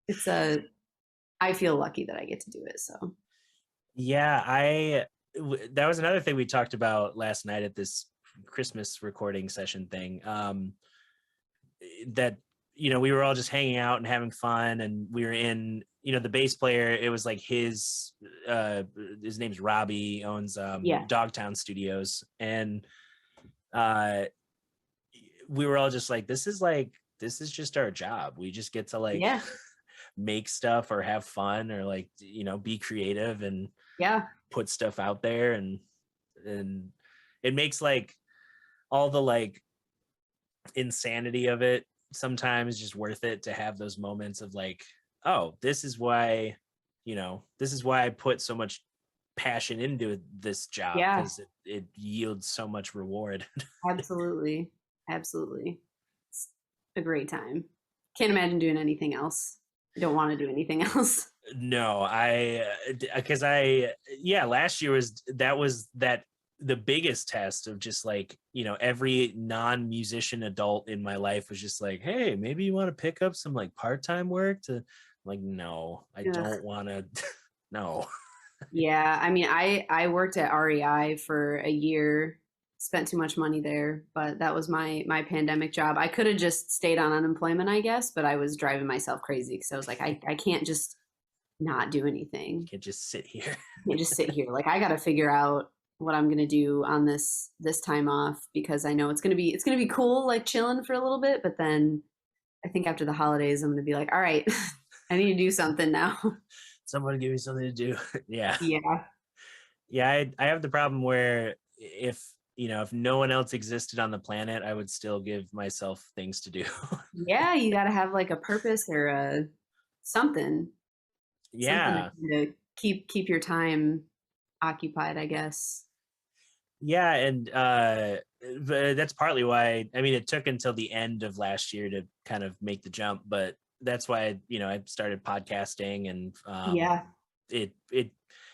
It's I feel lucky that I get to do it. So yeah, that was another thing we talked about last night at this Christmas recording session thing, that we were all just hanging out and having fun, and we were in the bass player, it was like his name's Robbie, owns Dogtown Studios, and we were all just like, this is just our job. We just get to like make stuff or have fun or like be creative and put stuff out there, and it makes like all the like insanity of it sometimes just worth it to have those moments of like, oh, this is why I put so much passion into this job, because it yields so much reward. Absolutely. It's a great time. Can't imagine doing anything else. I don't want to do anything else. No, last year was the biggest test of just like, every non-musician adult in my life was just like, hey, maybe you want to pick up some like part-time work to like, no, I don't want to. No. Yeah. I mean, I worked at REI for a year, spent too much money there, but that was my pandemic job. I could have just stayed on unemployment, I guess, but I was driving myself crazy because I was like, I can't just not do anything. You can't just sit here. Like, I got to figure out what I'm going to do on this time off, because I know it's going to be cool, like chilling for a little bit. But then I think after the holidays, I'm going to be like, all right, I need to do something now. Someone give me something to do. Yeah. Yeah. Yeah. I have the problem where if if no one else existed on the planet, I would still give myself things to do. Yeah, you got to have like a purpose or a something, something Yeah. to keep your time occupied, I guess. Yeah, and that's partly why, I mean, it took until the end of last year to kind of make the jump, but that's why, I started podcasting, and Yeah. it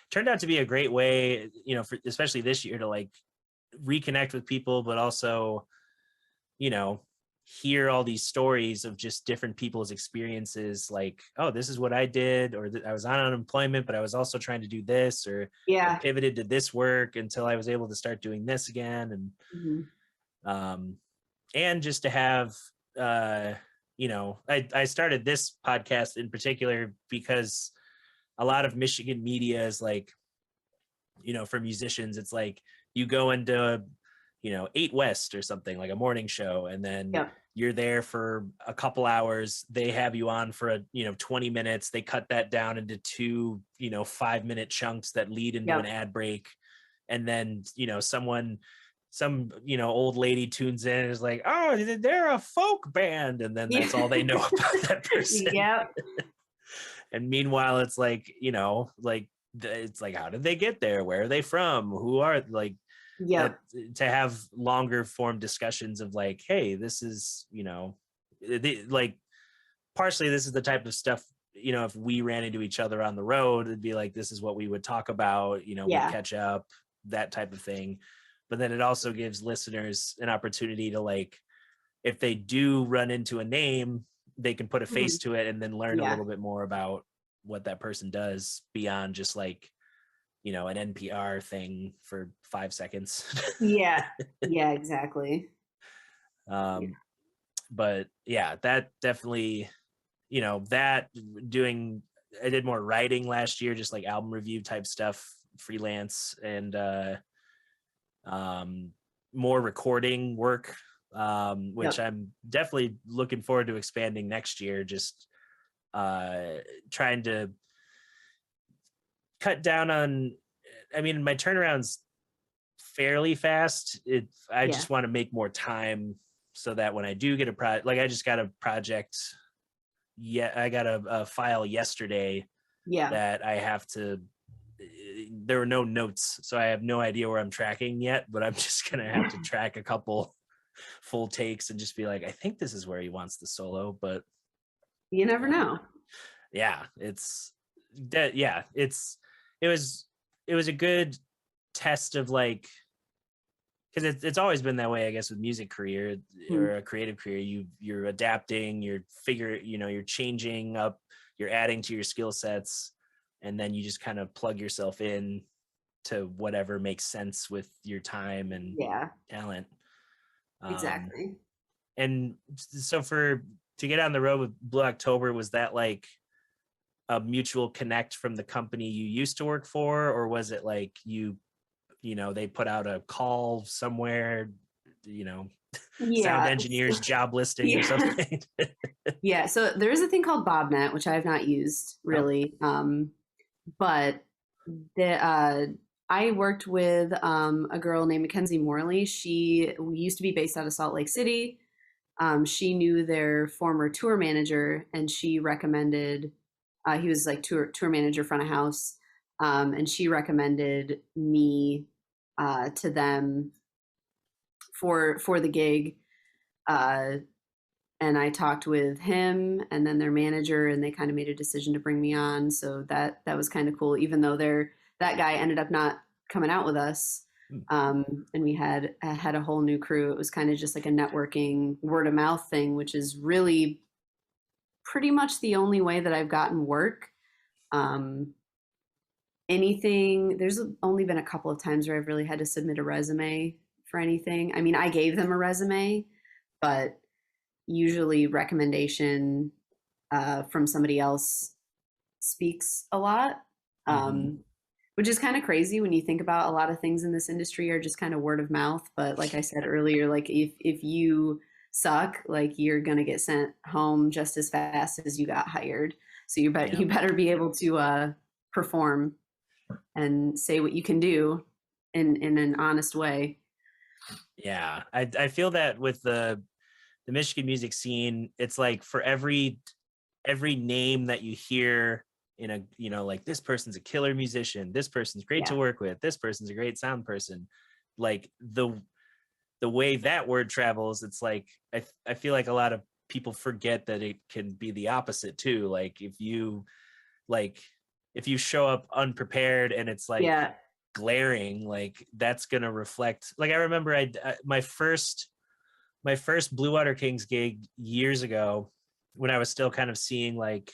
turned out to be a great way, for especially this year, to like reconnect with people, but also, you know, hear all these stories of just different people's experiences, like, oh, this is what I did, or I was on unemployment, but I was also trying to do this, or I Yeah. pivoted to this work until I was able to start doing this again. Mhm. And just to have, I started this podcast in particular because a lot of Michigan media is like, for musicians, it's like you go into 8 West or something, like a morning show, and then Yep. you're there for a couple hours. They have you on for 20 minutes. They cut that down into 2 5-minute chunks that lead into an Yep. ad break, and then some old lady tunes in and is like, oh, they're a folk band, and then that's all they know about that person. Yep. And meanwhile, it's like, it's like, how did they get there? Where are they from? Who are, like, that, Yep. to have longer form discussions of like, hey, this is, like, partially this is the type of stuff, if we ran into each other on the road, it'd be like, this is what we would talk about, we'd Yeah. catch up, that type of thing. But then it also gives listeners an opportunity to, like, if they do run into a name, they can put a face Mhm. to it and then learn a Yeah. little bit more about what that person does beyond just like, an NPR thing for 5 seconds. Yeah. Yeah, exactly. Yeah. But yeah, that definitely, that doing, I did more writing last year, just like album review type stuff, freelance, and um, more recording work, which Yep. I'm definitely looking forward to expanding next year. Just trying to cut down on, I mean, my turnaround's fairly fast. I Yeah. just want to make more time so that when I do get a project, like I just got a project. Yeah, I got a file yesterday Yeah. that I have to. There were no notes, so I have no idea where I'm tracking yet. But I'm just gonna have to track a couple full takes and just be like, I think this is where he wants the solo. But You never know. yeah, it's that. Yeah, it was it was a good test of, like, because it's always been that way, I guess, with music career Mm. or a creative career. You're adapting, you're changing up, you're adding to your skill sets, and then you just kind of plug yourself in to whatever makes sense with your time and Yeah. talent. Um, Exactly. and so to get on the road with Blue October, was that like a mutual connect from the company you used to work for, or was it like they put out a call somewhere, you know, sound Yeah. engineers job listing or Yeah. something? Yeah. So there is a thing called BobNet, which I have not used Oh, really. But I worked with a girl named Mackenzie Morley. She used to be based out of Salt Lake City. She knew their former tour manager, and she recommended. He was like tour manager, front of house, and she recommended me to them for the gig. Uh, and I talked with him and then their manager, and they kind of made a decision to bring me on. So that was kind of cool, even though that guy ended up not coming out with us. hmm, And we had a whole new crew. It was kind of just like a networking word of mouth thing, which is really pretty much the only way that I've gotten work. Um, there's only been a couple of times where I've really had to submit a resume for anything. I mean, I gave them a resume, but usually recommendation from somebody else speaks a lot, mm-hmm. which is kind of crazy when you think about a lot of things in this industry are just kind of word of mouth. But like I said earlier, like if you suck, like you're gonna get sent home just as fast as you got hired. So Yeah. you better be able to perform and say what you can do in an honest way. Yeah, I feel that with the Michigan music scene, it's like for every name that you hear in a, like this person's a killer musician, this person's great to Yeah. work with, this person's a great sound person, like the way that word travels, it's like I feel like a lot of people forget that it can be the opposite too. Like like if you show up unprepared and it's like Yeah. glaring, like that's gonna reflect. Like I remember my first Blue Water Kings gig years ago, when I was still kind of seeing like,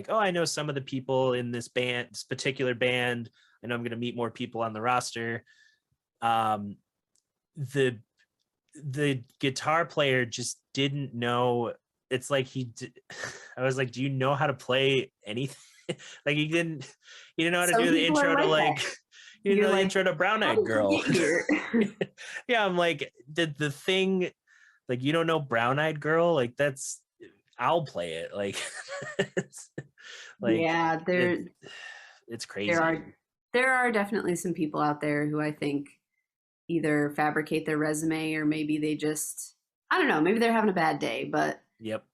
oh, I know some of the people in this particular band. I know I'm going to meet more people on the roster. Um, the guitar player just didn't know. It's like I was like, do you know how to play anything? Like he didn't know how to Some do the people are intro to like that. you didn't You're know the like, intro to Brown how Eyed did Girl. you get here? Yeah, I'm like, did the thing, like, you don't know Brown Eyed Girl? Like I'll play it. Like, like Yeah, it's there crazy. are there are definitely some people out there who I think either fabricate their resume or maybe they just, I don't know, maybe they're having a bad day, but Yep.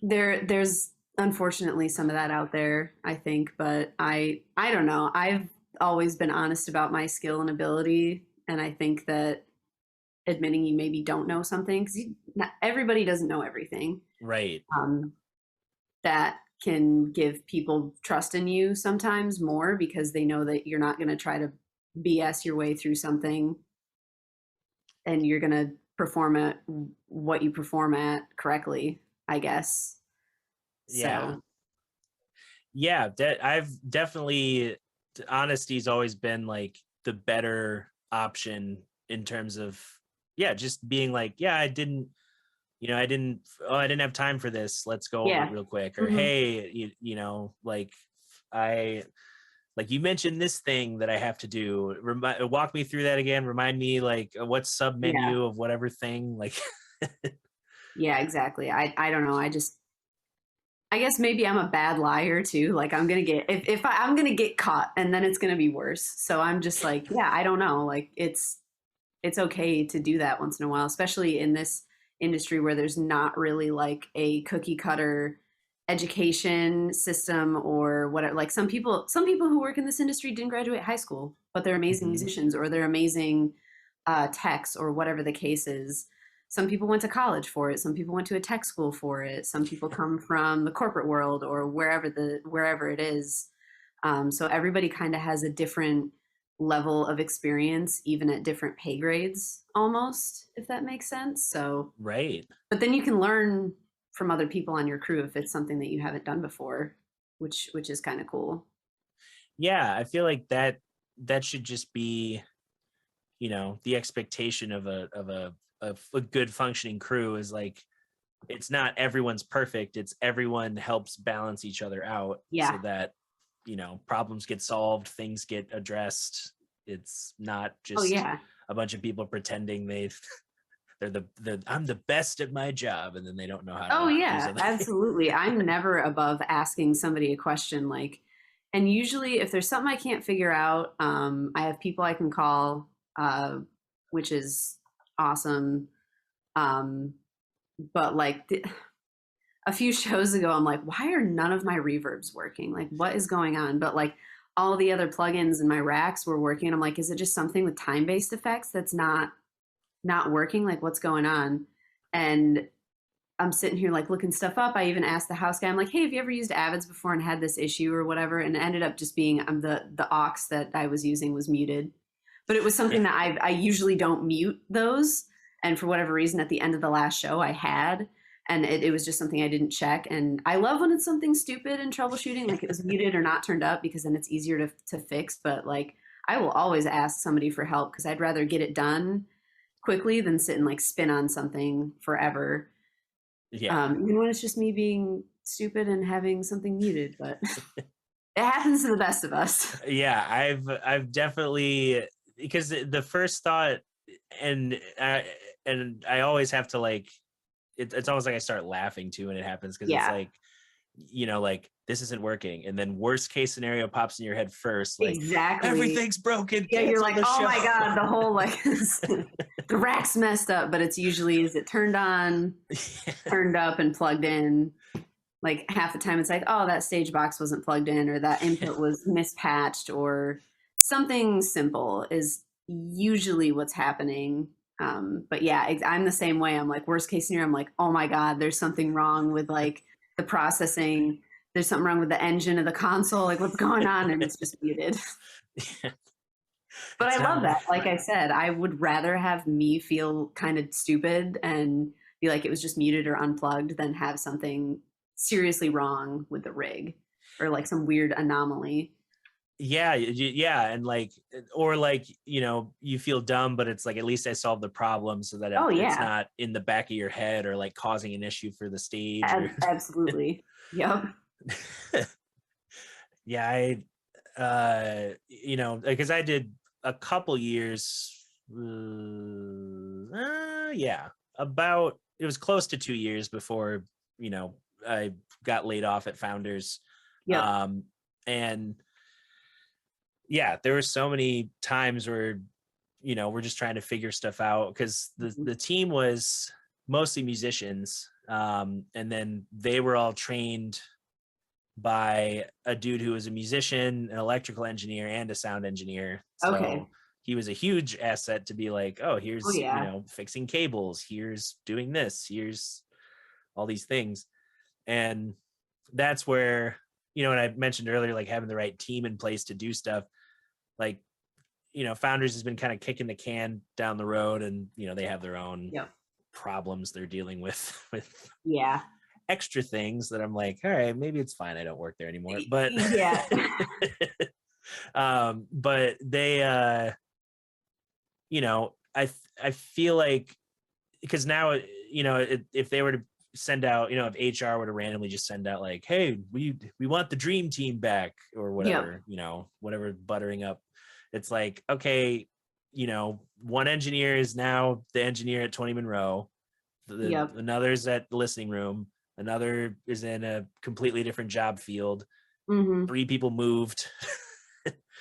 there's unfortunately some of that out there, I think, but I don't know. I've always been honest about my skill and ability, and I think that admitting you maybe don't know something, because not everybody doesn't know everything, Right. um, that can give people trust in you sometimes more because they know that you're not going to try to BS your way through something, and you're going to perform at what you perform at correctly, I guess. Yeah. So Yeah. I've definitely, honesty's always been like the better option in terms of, yeah, just being like, yeah, I didn't have time for this. Let's go over it yeah. real quick. Or, Hmm. hey, like I, like you mentioned this thing that I have to do. Walk me through that again. Remind me like what sub Yeah. menu of whatever thing. Like, Yeah, exactly. I don't know. I guess maybe I'm a bad liar too. Like I'm gonna get if I'm gonna get caught and then it's gonna be worse. So I'm just like, yeah, I don't know. Like it's okay to do that once in a while, especially in this industry where there's not really like a cookie cutter education system or whatever. Like some people who work in this industry didn't graduate high school, but they're amazing mhm. musicians or they're amazing techs or whatever the case is. Some people went to college for it. Some people went to a tech school for it. Some people come from the corporate world or wherever it is. So everybody kind of has a different level of experience, even at different pay grades, almost, if that makes sense. So, Right. but then you can learn from other people on your crew if it's something that you haven't done before, which is kind of cool. Yeah, I feel like that should just be, the expectation of a good functioning crew is like, it's not everyone's perfect. It's everyone helps balance each other out so Yeah. that, problems get solved, things get addressed. It's not Oh just yeah. a bunch of people pretending they're the I'm the best at my job, and then they don't know how Oh to do yeah. something. Absolutely. I'm never above asking somebody a question like, and usually if there's something I can't figure out, I have people I can call, which is awesome. Um, but like a few shows ago, I'm like, why are none of my reverbs working? Like, what is going on? But like all the other plugins in my racks were working. I'm like, is it just something with time-based effects that's not working? Like, what's going on? And I'm sitting here like looking stuff up. I even asked the house guy, I'm like, hey, have you ever used Avids before and had this issue or whatever? And it ended up just being the aux that I was using was muted. But it was something that I usually don't mute those. And for whatever reason, at the end of the last show, I had. And it was just something I didn't check. And I love when it's something stupid and troubleshooting, like it was muted or not turned up, because then it's easier to fix. But like, I will always ask somebody for help because I'd rather get it done quickly than sit and like spin on something forever. Yeah. Even when it's just me being stupid and having something muted, but it happens to the best of us. Yeah, I've definitely, because the first thought, and I always have to like, it's almost like I start laughing too when it happens, because it's Yeah. like, like this isn't working. And then worst case scenario pops in your head first, like Exactly. everything's broken. Yeah, you're Cancel like, the oh show. my God, the whole like the rack's messed up, but it's usually is it turned on, turned up and plugged in. Like half the time it's like, oh, that stage box wasn't plugged in, or that input was mispatched, or something simple is usually what's happening. But yeah, I'm the same way. I'm like, worst case scenario, I'm like, oh my God, there's something wrong with like the processing. There's something wrong with the engine of the console. Like, what's going on? And it's just muted. But I love that. Like I said, I would rather have me feel kind of stupid and be like it was just muted or unplugged than have something seriously wrong with the rig or like some weird anomaly. Yeah, and like, or like, you know, you feel dumb, but it's like at least I solved the problem, so that it's not in the back of your head or like causing an issue for the stage. Absolutely. Yep. Yeah, you know, because I did a couple years, about, it was close to 2 years before, you know, I got laid off at Founders. Yep. And yeah, there were so many times where, you know, we're just trying to figure stuff out because the team was mostly musicians. And then they were all trained by a dude who was a musician, an electrical engineer, and a sound engineer. So he was a huge asset to be like, oh, here's, you know, fixing cables, here's doing this, here's all these things. And that's where, you know, and I mentioned earlier, like having the right team in place to do stuff. Like, you know, Founders has been kind of kicking the can down the road, and, you know, they have their own problems they're dealing with extra things that I'm like, all right, maybe it's fine, I don't work there anymore. But but they you know, I feel like, because now, you know, if they were to send out, you know, if HR were to randomly just send out like, hey, we want the dream team back or whatever, you know, whatever, buttering up, it's like, okay, you know, one engineer is now the engineer at 20 Monroe, another's at the listening room, another is in a completely different job field. 3 people moved.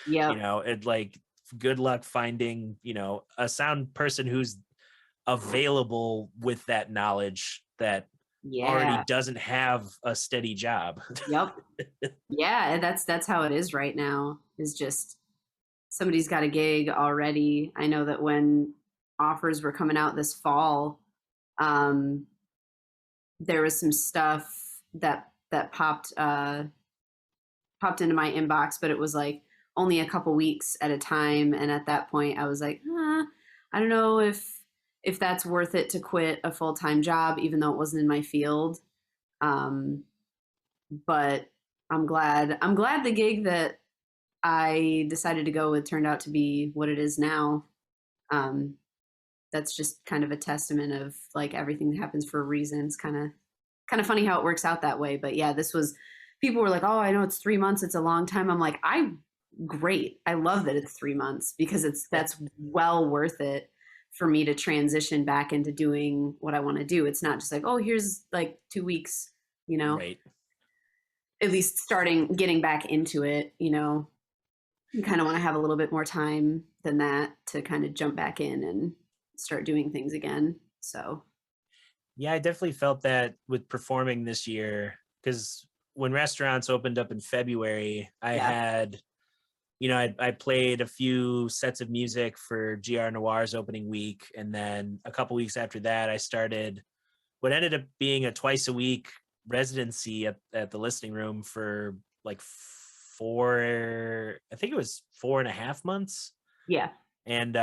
You know, it like, good luck finding, you know, a sound person who's available with that knowledge that already doesn't have a steady job. Yeah, that's how it is right now, is just somebody's got a gig already. I know that when offers were coming out this fall, there was some stuff that popped into my inbox, but it was like only a couple weeks at a time. And at that point I was like, I don't know if that's worth it to quit a full-time job, even though it wasn't in my field. But I'm glad the gig that I decided to go with turned out to be what it is now. That's just kind of a testament of like everything that happens for a reason. It's kind of funny how it works out that way. But yeah, this was, people were like, oh, I know it's 3 months, it's a long time. I'm like, great. I love that it's 3 months, because that's well worth it for me to transition back into doing what I want to do. It's not just like, oh, here's like 2 weeks, you know, at least getting back into it, you know. You kind of want to have a little bit more time than that to kind of jump back in and start doing things again. So yeah, I definitely felt that with performing this year, because when restaurants opened up in February, I had, you know, I played a few sets of music for GR Noir's opening week. And then a couple weeks after that, I started what ended up being a twice a week residency at the listening room for like 4, I think it was 4.5 months. Yeah. And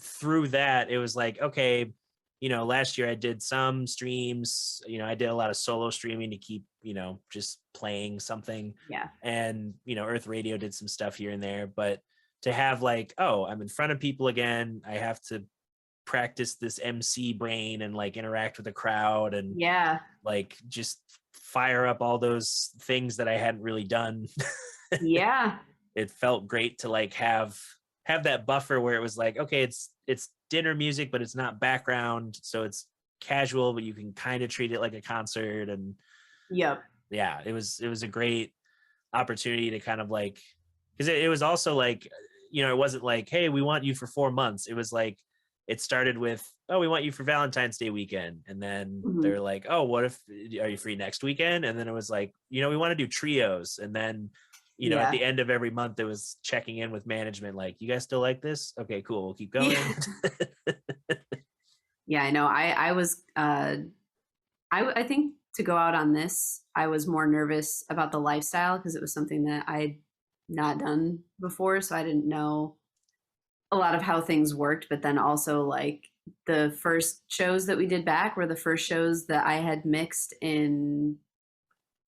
through that, it was like, okay, you know, last year I did some streams, you know, I did a lot of solo streaming to keep, you know, just playing something. And, you know, Earth Radio did some stuff here and there, but to have like, oh, I'm in front of people again, I have to practice this MC brain and like interact with the crowd and like just fire up all those things that I hadn't really done. It felt great to like have that buffer where it was like, okay, it's dinner music, but it's not background, so it's casual, but you can kind of treat it like a concert. And yeah, it was a great opportunity to kind of like, because it was also like, it wasn't like, hey, we want you for 4 months. It was like, it started with, oh, we want you for Valentine's Day weekend. And then Mhm. they're like, oh, are you free next weekend? And then it was like, we want to do trios. And then, at Yeah. the end of every month, it was checking in with management, like, you guys still like this? Okay, cool. We'll keep going. Yeah. Yeah, I know. I was, I think to go out on this, I was more nervous about the lifestyle because it was something that I'd not done before. So I didn't know a lot of how things worked. But then also, like, the first shows that we did back were the first shows that I had mixed in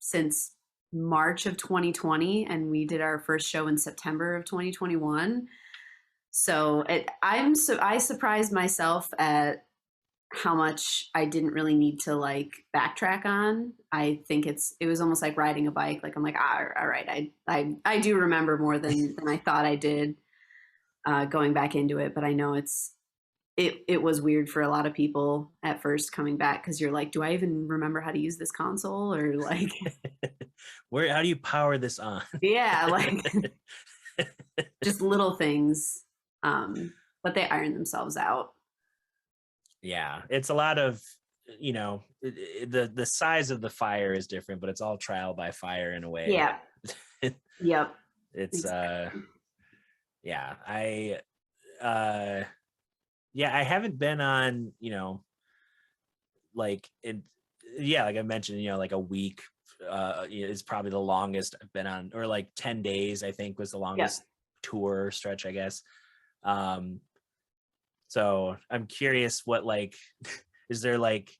since March of 2020. And we did our first show in September of 2021. So I surprised myself at how much I didn't really need to like backtrack on. I think it was almost like riding a bike. Like I'm like, all right, I do remember more than I thought I did going back into it. But I know it was weird for a lot of people at first coming back because you're like, do I even remember how to use this console or like, how do you power this on? yeah, like just little things. But they iron themselves out. Yeah, it's a lot of, the size of the fire is different, but it's all trial by fire in a way. Yeah. Yep. It's Exactly. yeah, I haven't been on, like like I mentioned, like a week is probably the longest I've been on, or like 10 days I think was the longest tour stretch, I guess. So I'm curious what, like, is there like,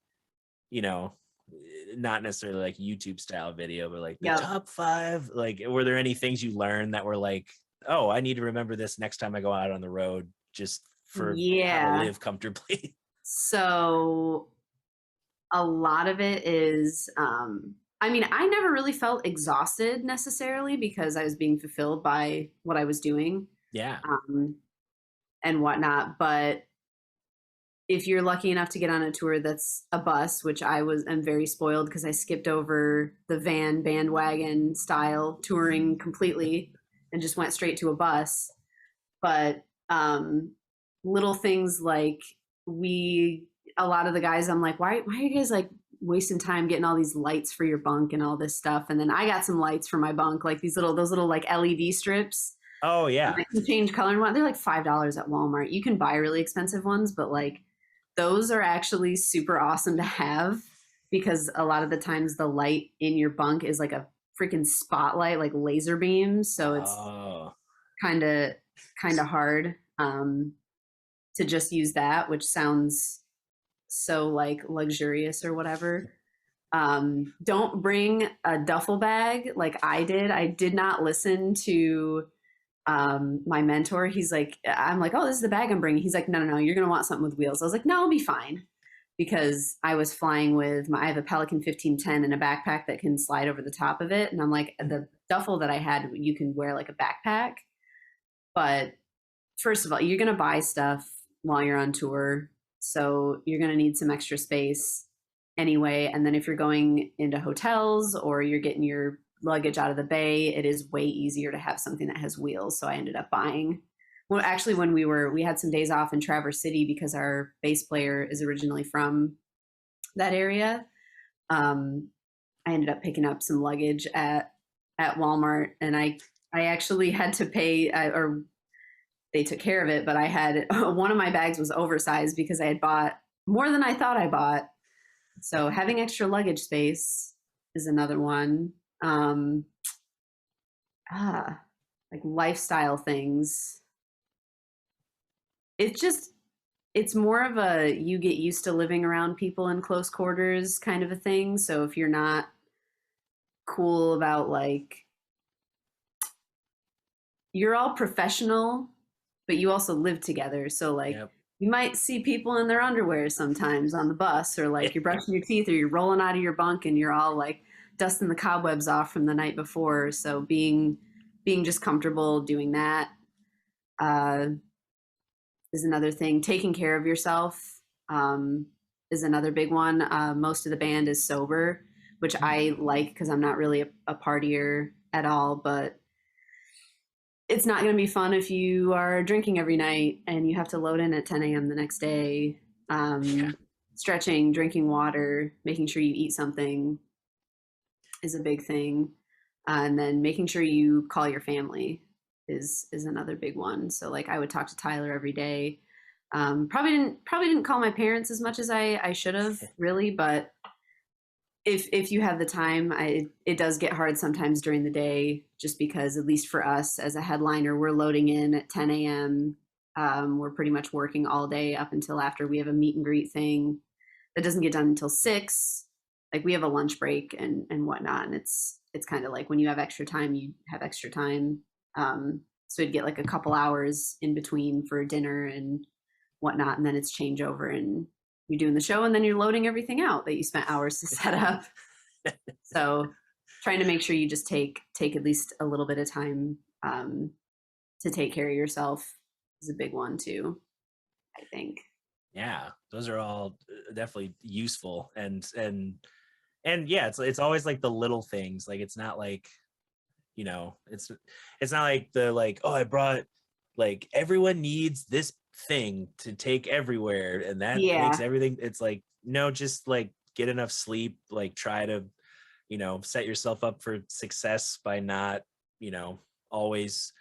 not necessarily like YouTube style video, but like the top 5, like, were there any things you learned that were like, oh, I need to remember this next time I go out on the road just for how to live comfortably? So a lot of it is, I mean, I never really felt exhausted necessarily because I was being fulfilled by what I was doing. Yeah. And whatnot. But if you're lucky enough to get on a tour that's a bus, which am very spoiled because I skipped over the van bandwagon style touring completely and just went straight to a bus. But little things like a lot of the guys, I'm like, why are you guys like wasting time getting all these lights for your bunk and all this stuff? And then I got some lights for my bunk, like those little like LED strips. Oh yeah. I can change color and what. They're like $5 at Walmart. You can buy really expensive ones, but like those are actually super awesome to have because a lot of the times the light in your bunk is like a freaking spotlight, like laser beams. So it's kind of hard to just use that, which sounds so like luxurious or whatever. Don't bring a duffel bag like I did. I did not listen to my mentor. I'm like, oh, this is the bag I'm bringing. He's like, no, you're gonna want something with wheels. I was like, no, I'll be fine, because I was flying with I have a Pelican 1510 and a backpack that can slide over the top of it, and I'm like, the duffel that I had, you can wear like a backpack. But first of all, you're gonna buy stuff while you're on tour, so you're gonna need some extra space anyway. And then if you're going into hotels or you're getting your luggage out of the bay, it is way easier to have something that has wheels. So I ended up buying. Well, actually, when we had some days off in Traverse City because our bass player is originally from that area. I ended up picking up some luggage at Walmart, and I actually had to pay, or they took care of it. But I had one of my bags was oversized because I had bought more than I thought I bought. So having extra luggage space is another one. Like lifestyle things. It's more of a, you get used to living around people in close quarters kind of a thing. So if you're not cool about, like, you're all professional, but you also live together. So like, you might see people in their underwear sometimes on the bus, or like you're brushing your teeth or you're rolling out of your bunk and you're all like dusting the cobwebs off from the night before. So being just comfortable doing that is another thing. Taking care of yourself is another big one. Most of the band is sober, which I like because I'm not really a partier at all, but it's not going to be fun if you are drinking every night and you have to load in at 10 a.m. the next day. Stretching, drinking water, making sure you eat something is a big thing. And then making sure you call your family is another big one. So like I would talk to Tyler every day. Probably didn't call my parents as much as I should have really, but if you have the time, it does get hard sometimes during the day, just because at least for us as a headliner, we're loading in at 10 a.m. We're pretty much working all day up until after we have a meet and greet thing that doesn't get done until 6. Like we have a lunch break and whatnot, and it's kind of like when you have extra time, you have extra time. So you'd get like a couple hours in between for dinner and whatnot, and then it's changeover and you're doing the show, and then you're loading everything out that you spent hours to set up. So trying to make sure you just take at least a little bit of time to take care of yourself is a big one too, I think. Yeah, those are all definitely useful, and yeah, it's always like the little things. Like it's not like, you know, it's not like the like, oh, I brought, like everyone needs this thing to take everywhere and that makes everything. It's like, no, just like get enough sleep, like try to, you know, set yourself up for success by not, you know, always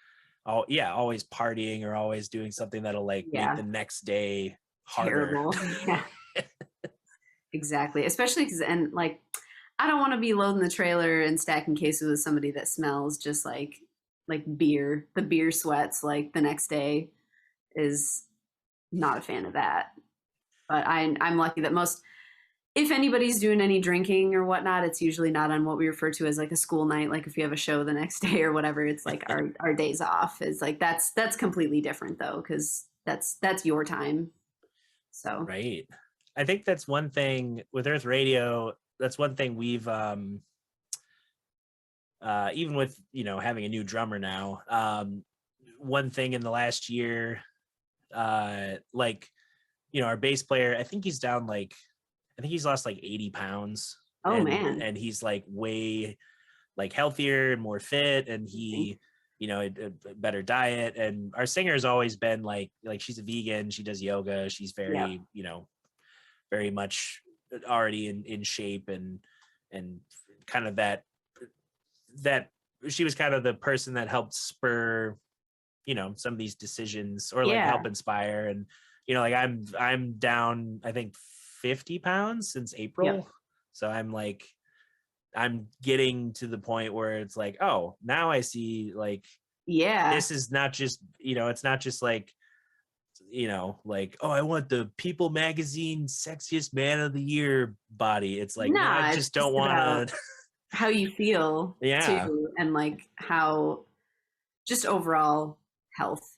partying or always doing something that'll like make the next day harder. Terrible. Yeah. Exactly. Especially because, and like, I don't want to be loading the trailer and stacking cases with somebody that smells just like beer. The beer sweats like the next day is not a fan of that. But I'm lucky that most, if anybody's doing any drinking or whatnot, it's usually not on what we refer to as like a school night. Like if you have a show the next day or whatever, it's like our days off. It's like that's completely different though, because that's your time. So right. I think that's one thing with Earth Radio. That's one thing we've even with, you know, having a new drummer now, one thing in the last year, like, you know, our bass player, I think he's lost like 80 pounds. Oh, and, man. And he's like way like healthier and more fit, and he, you know, a better diet. And our singer has always been like she's a vegan, she does yoga, she's very, you know, very much already in shape, and kind of that she was kind of the person that helped spur, you know, some of these decisions, or like help inspire. And, you know, like I'm down, I think 50 pounds since April. So I'm getting to the point where it's like, oh, now I see like, this is not just, you know, it's not just like, you know, like, oh, I want the People magazine sexiest man of the year body. It's like, no, I just don't want to. How you feel too, and like how just overall health,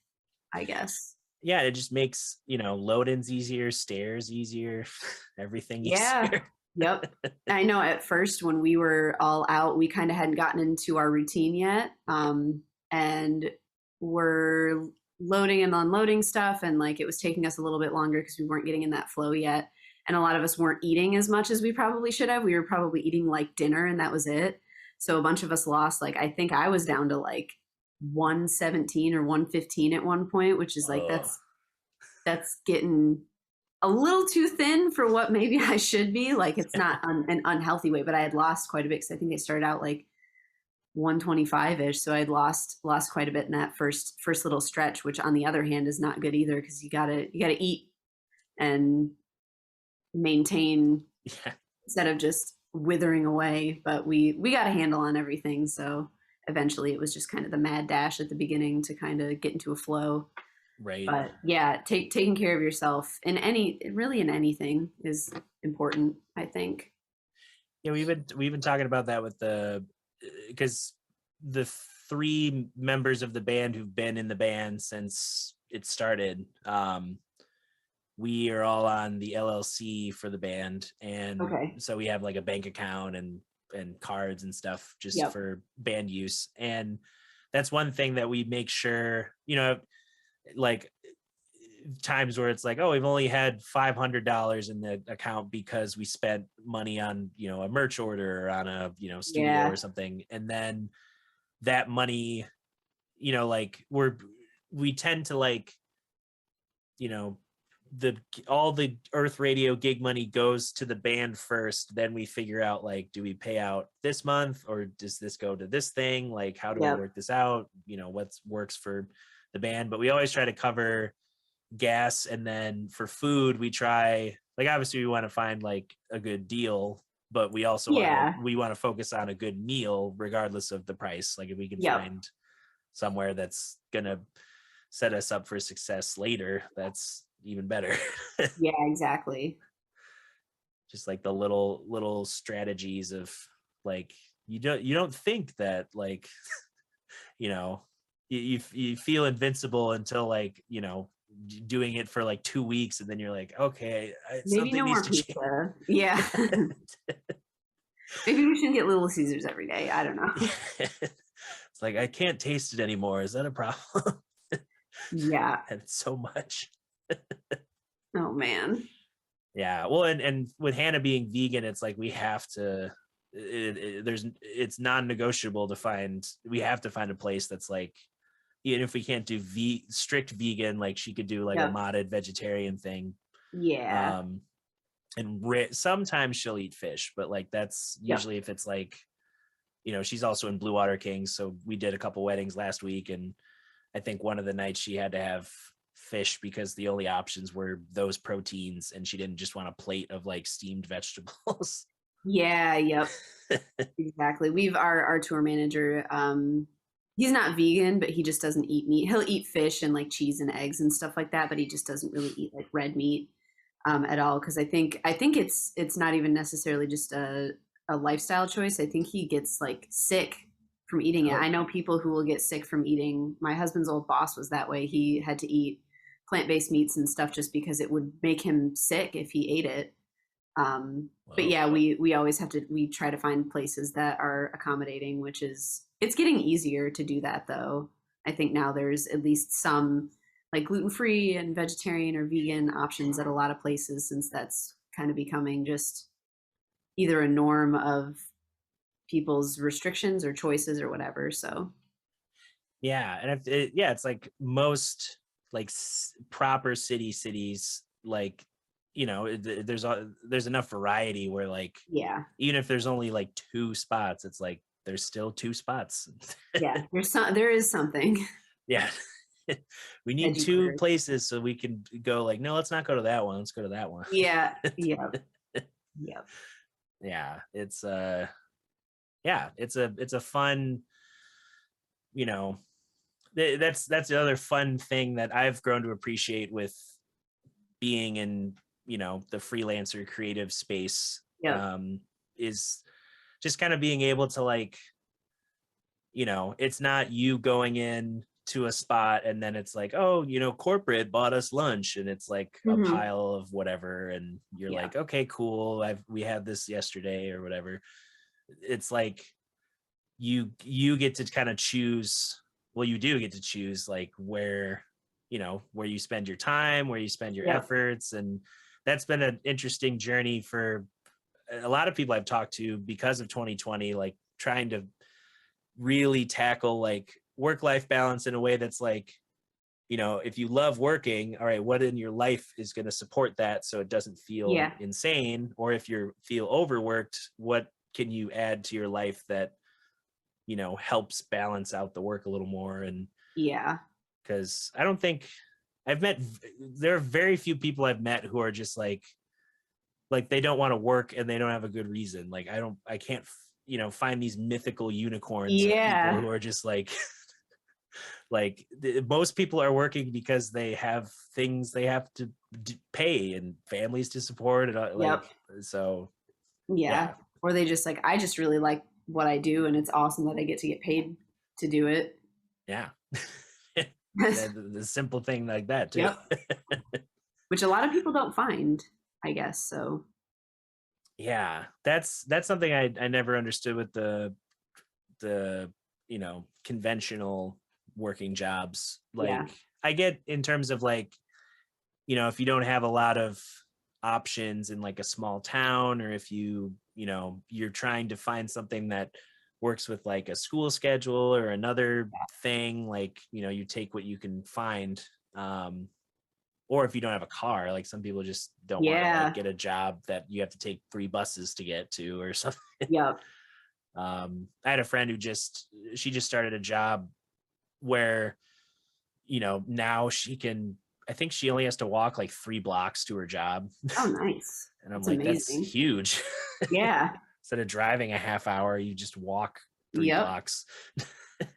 I guess. Yeah, it just makes, you know, load-ins easier, stairs easier, everything easier. Yep. I know at first when we were all out, we kind of hadn't gotten into our routine yet. And we're loading and unloading stuff, and like it was taking us a little bit longer because we weren't getting in that flow yet. And a lot of us weren't eating as much as we probably should have. We were probably eating like dinner and that was it. So a bunch of us lost, like, I think I was down to like 117 or 115 at one point, which is like, that's getting a little too thin for what maybe I should be. Like, it's not an unhealthy weight, but I had lost quite a bit. Cause I think I started out like 125 ish. So I'd lost quite a bit in that first little stretch, which on the other hand is not good either. Cause you gotta eat and maintain instead of just withering away. But we got a handle on everything. So eventually it was just kind of the mad dash at the beginning to kind of get into a flow. Right. But yeah, taking care of yourself in anything is important, I think. Yeah, we've been talking about that with because the 3 members of the band who've been in the band since it started, we are all on the LLC for the band, and so we have like a bank account and cards and stuff just for band use. And that's one thing that we make sure, you know, like times where it's like, oh, we've only had $500 in the account because we spent money on, a merch order or on a, studio or something. And then that money, like we tend to like, all the Earth Radio gig money goes to the band first. Then we figure out, like, do we pay out this month or does this go to this thing? Like, how do we work this out? What works for the band? But we always try to cover gas, and then for food we try, like, obviously we want to find like a good deal, but we also want to focus on a good meal regardless of the price. Like, if we can find somewhere that's gonna set us up for success later, that's even better. Yeah, exactly. Just like the little strategies of, like, you don't think that, like, you feel invincible until, like, doing it for like 2 weeks, and then you're like, okay, maybe something no needs more to pizza. change. Yeah. Maybe we shouldn't get Little Caesars every day. I don't know. It's like, I can't taste it anymore. Is that a problem? Yeah. And it's so much. Oh man. Yeah. Well, and with Hannah being vegan, it's like we have to. It's non-negotiable to find. We have to find a place that's like, even if we can't do strict vegan, like she could do like a modded vegetarian thing. Yeah. And sometimes she'll eat fish, but like that's usually if it's like, she's also in Blue Water Kings. So we did a couple weddings last week, and I think one of the nights she had to have fish because the only options were those proteins, and she didn't just want a plate of like steamed vegetables. Yeah. Yep. Exactly. We've our tour manager. He's not vegan, but he just doesn't eat meat. He'll eat fish and like cheese and eggs and stuff like that, but he just doesn't really eat like red meat at all. Because I think it's not even necessarily just a lifestyle choice. I think he gets like sick from eating it. I know people who will get sick from eating. My husband's old boss was that way. He had to eat plant-based meats and stuff just because it would make him sick if he ate it. But yeah, we always have to, we try to find places that are accommodating, which is, it's getting easier to do that though. I think now there's at least some like gluten-free and vegetarian or vegan options at a lot of places, since that's kind of becoming just either a norm of people's restrictions or choices or whatever. So yeah. And it's like most like proper cities, like, there's enough variety where, like, even if there's only like 2 spots, it's like there's still 2 spots. Yeah, there is something. Yeah. We need 2 places so we can go, like, no, let's not go to that one, let's go to that one. Yeah. Yeah. It's it's a fun, that's the other fun thing that I've grown to appreciate with being in, the freelancer creative space, is just kind of being able to, like, it's not you going in to a spot and then it's like, oh, corporate bought us lunch, and it's like a pile of whatever, and you're like, okay, cool, we had this yesterday or whatever. It's like you get to kind of choose. Well, you do get to choose, like, where you spend your time, where you spend your efforts. And that's been an interesting journey for a lot of people I've talked to because of 2020, like trying to really tackle like work-life balance in a way that's like, if you love working, all right, what in your life is going to support that so it doesn't feel insane? Or if you feel overworked, what can you add to your life that, helps balance out the work a little more? And because I don't think there are very few people I've met who are just like they don't want to work and they don't have a good reason. Like I can't, find these mythical unicorns of people who are just like, most people are working because they have things they have to pay and families to support. And so, or they just like, I just really like what I do, and it's awesome that I get to get paid to do it. Yeah. The simple thing like that too. Which a lot of people don't find, I guess. So yeah, that's something I never understood with the conventional working jobs. Like I get in terms of like if you don't have a lot of options in like a small town, or if you're trying to find something that works with like a school schedule or another thing, like, you take what you can find. Or if you don't have a car, like some people just don't want to like Yeah. get a job that you have to take 3 buses to get to or something. Yep. I had a friend who she just started a job where, now I think she only has to walk like 3 blocks to her job. Oh, nice. And I'm That's like, that's amazing. huge. Yeah. Instead of driving a half hour, you just walk 3 Yep. blocks.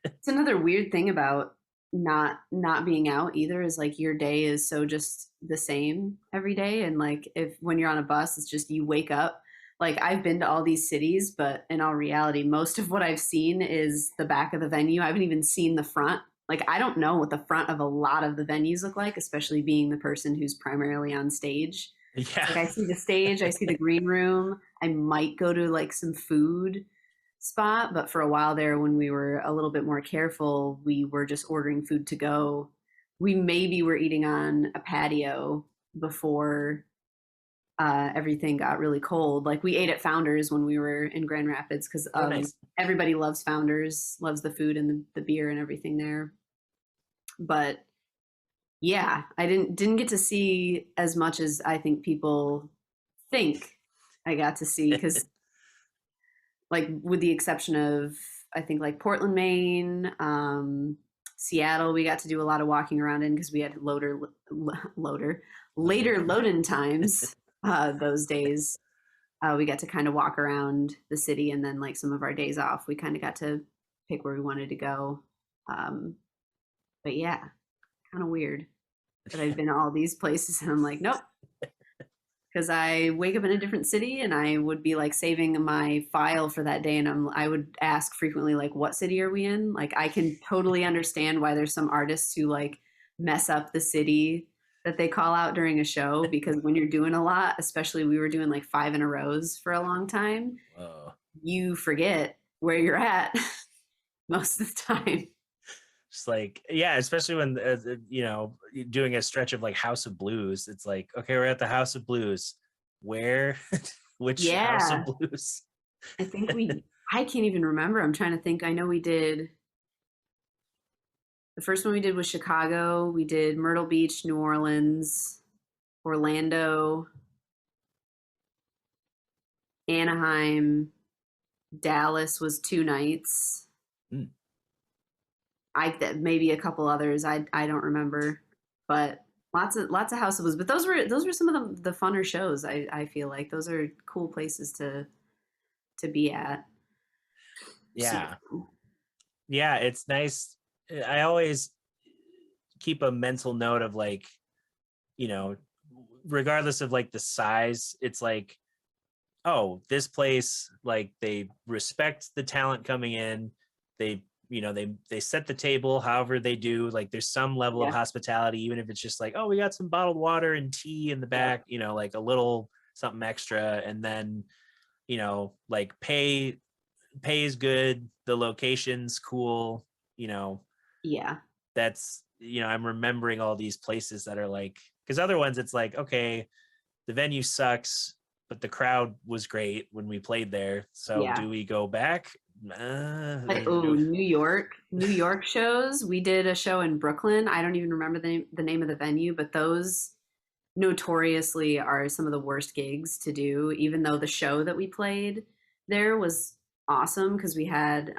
It's another weird thing about not being out either, is like your day is so just the same every day. And like if when you're on a bus, it's just you wake up. Like I've been to all these cities, but in all reality, most of what I've seen is the back of the venue. I haven't even seen the front. Like I don't know what the front of a lot of the venues look like, especially being the person who's primarily on stage. It's Yeah. like I see the stage, I see the green room. I might go to like some food spot, but for a while there, when we were a little bit more careful, we were just ordering food to go. We maybe were eating on a patio before everything got really cold. Like we ate at Founders when we were in Grand Rapids because Oh, nice. everybody loves Founders, loves the food and the beer and everything there. But yeah, I didn't get to see as much as I think people think I got to see, because like with the exception of I think like Portland, Maine, Seattle, we got to do a lot of walking around in because we had later load-in times those days. We got to kind of walk around the city, and then like some of our days off, we kind of got to pick where we wanted to go. But yeah, kind of weird that I've been to all these places and I'm like, nope, because I wake up in a different city and I would be like saving my file for that day, and I would ask frequently like, what city are we in? Like I can totally understand why there's some artists who like mess up the city that they call out during a show, because when you're doing a lot, especially we were doing like 5 in a rows for a long time, Whoa. you forget where you're at most of the time. Just like, yeah, especially when doing a stretch of like House of Blues, it's like, okay, we're at the House of Blues. Where? Which House of Yeah, Blues? I think I can't even remember. I'm trying to think. I know we did, the first one we did was Chicago. We did Myrtle Beach, New Orleans, Orlando, Anaheim, Dallas was 2 nights. Mm. Maybe a couple others. I don't remember, but lots of House of Blues. But those were some of the funner shows. I feel like those are cool places to be at. Yeah. So, Yeah, it's nice. I always keep a mental note of like, regardless of like the size, it's like, oh, this place, like they respect the talent coming in. They, they set the table however they do. Like there's some level of yeah, hospitality, even if it's just like, oh, we got some bottled water and tea in the yeah, back, like a little something extra. And then, like pay is good. The location's cool. You know, yeah, that's, I'm remembering all these places that are like, because other ones, it's like, okay, the venue sucks, but the crowd was great when we played there. So yeah. do we go back? Like, oh, New York shows. We did a show in Brooklyn. I don't even remember the name of the venue, but those notoriously are some of the worst gigs to do, even though the show that we played there was awesome, because we had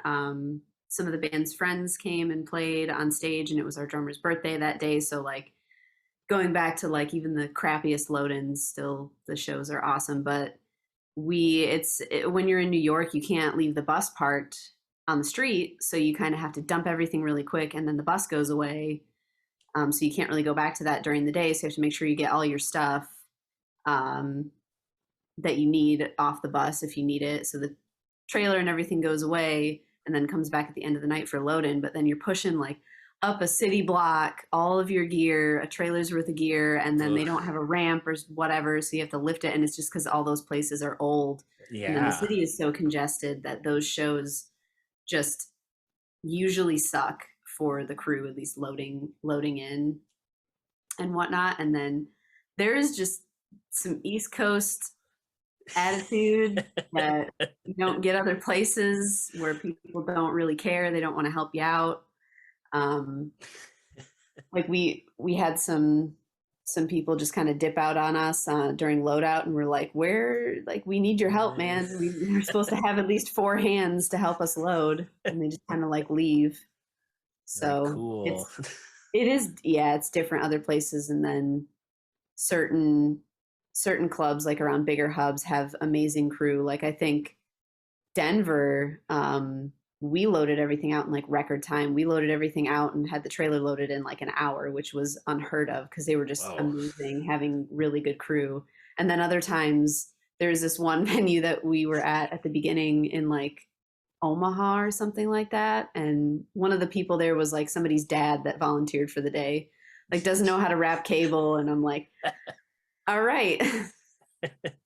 some of the band's friends came and played on stage, and it was our drummer's birthday that day. So like going back to like even the crappiest load-ins, still the shows are awesome. But when you're in New York, you can't leave the bus parked on the street, so you kind of have to dump everything really quick, and then the bus goes away. So you can't really go back to that during the day. So you have to make sure you get all your stuff um, that you need off the bus if you need it. So the trailer and everything goes away and then comes back at the end of the night for load in. But then you're pushing like up a city block, all of your gear, a trailer's worth of gear, and then they don't have a ramp or whatever. So you have to lift it. And it's just because all those places are old. And then the Yeah. city is so congested that those shows just usually suck for the crew, at least loading in and whatnot. And then there is just some East Coast attitude that you don't get other places, where people don't really care. They don't want to help you out. Um, like we had some people just kind of dip out on us during loadout, and we're like, we need your help, man. We're supposed to have at least 4 hands to help us load, and they just kind of like leave. Like, So cool. it's different other places, and then certain clubs like around bigger hubs have amazing crew. Like I think Denver, we loaded everything out in like record time. We loaded everything out and had the trailer loaded in like an hour, which was unheard of because they were just Whoa. amazing, having really good crew. And then other times there's this one venue that we were at the beginning in like Omaha or something like that. And one of the people there was like somebody's dad that volunteered for the day, like doesn't know how to wrap cable. And I'm like, all right.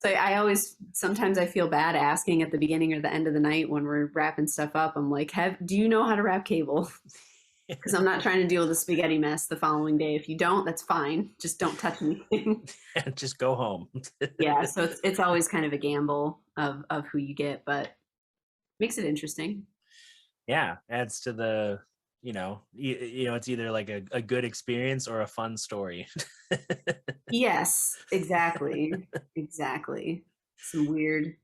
So sometimes I feel bad asking at the beginning or the end of the night when we're wrapping stuff up. I'm like, do you know how to wrap cable? Because I'm not trying to deal with a spaghetti mess the following day. If you don't, that's fine. Just don't touch anything. Just go home. Yeah, so it's always kind of a gamble of who you get, but makes it interesting. Yeah, adds to the, it's either like a good experience or a fun story. Yes, exactly. Exactly. Some weird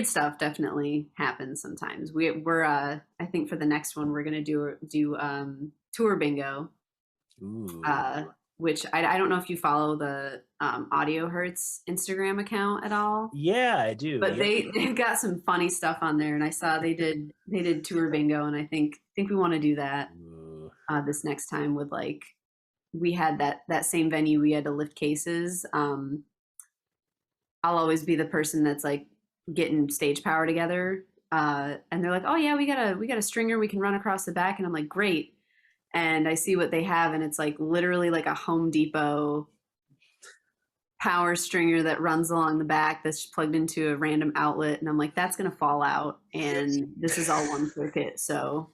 stuff definitely happens sometimes. We're I think for the next one we're gonna do tour bingo. Ooh. Which I don't know if you follow the Audio Hertz Instagram account at all. Yeah, I do. But Yep. they've got some funny stuff on there, and I saw they did tour bingo, and I think we want to do that this next time with like, we had that same venue, we had to lift cases. I'll always be the person that's like getting stage power together, and they're like, oh yeah, we got a stringer we can run across the back, and I'm like, great. And I see what they have, and it's like literally like a Home Depot power stringer that runs along the back that's plugged into a random outlet, and I'm like, that's gonna fall out, and this is all one circuit, so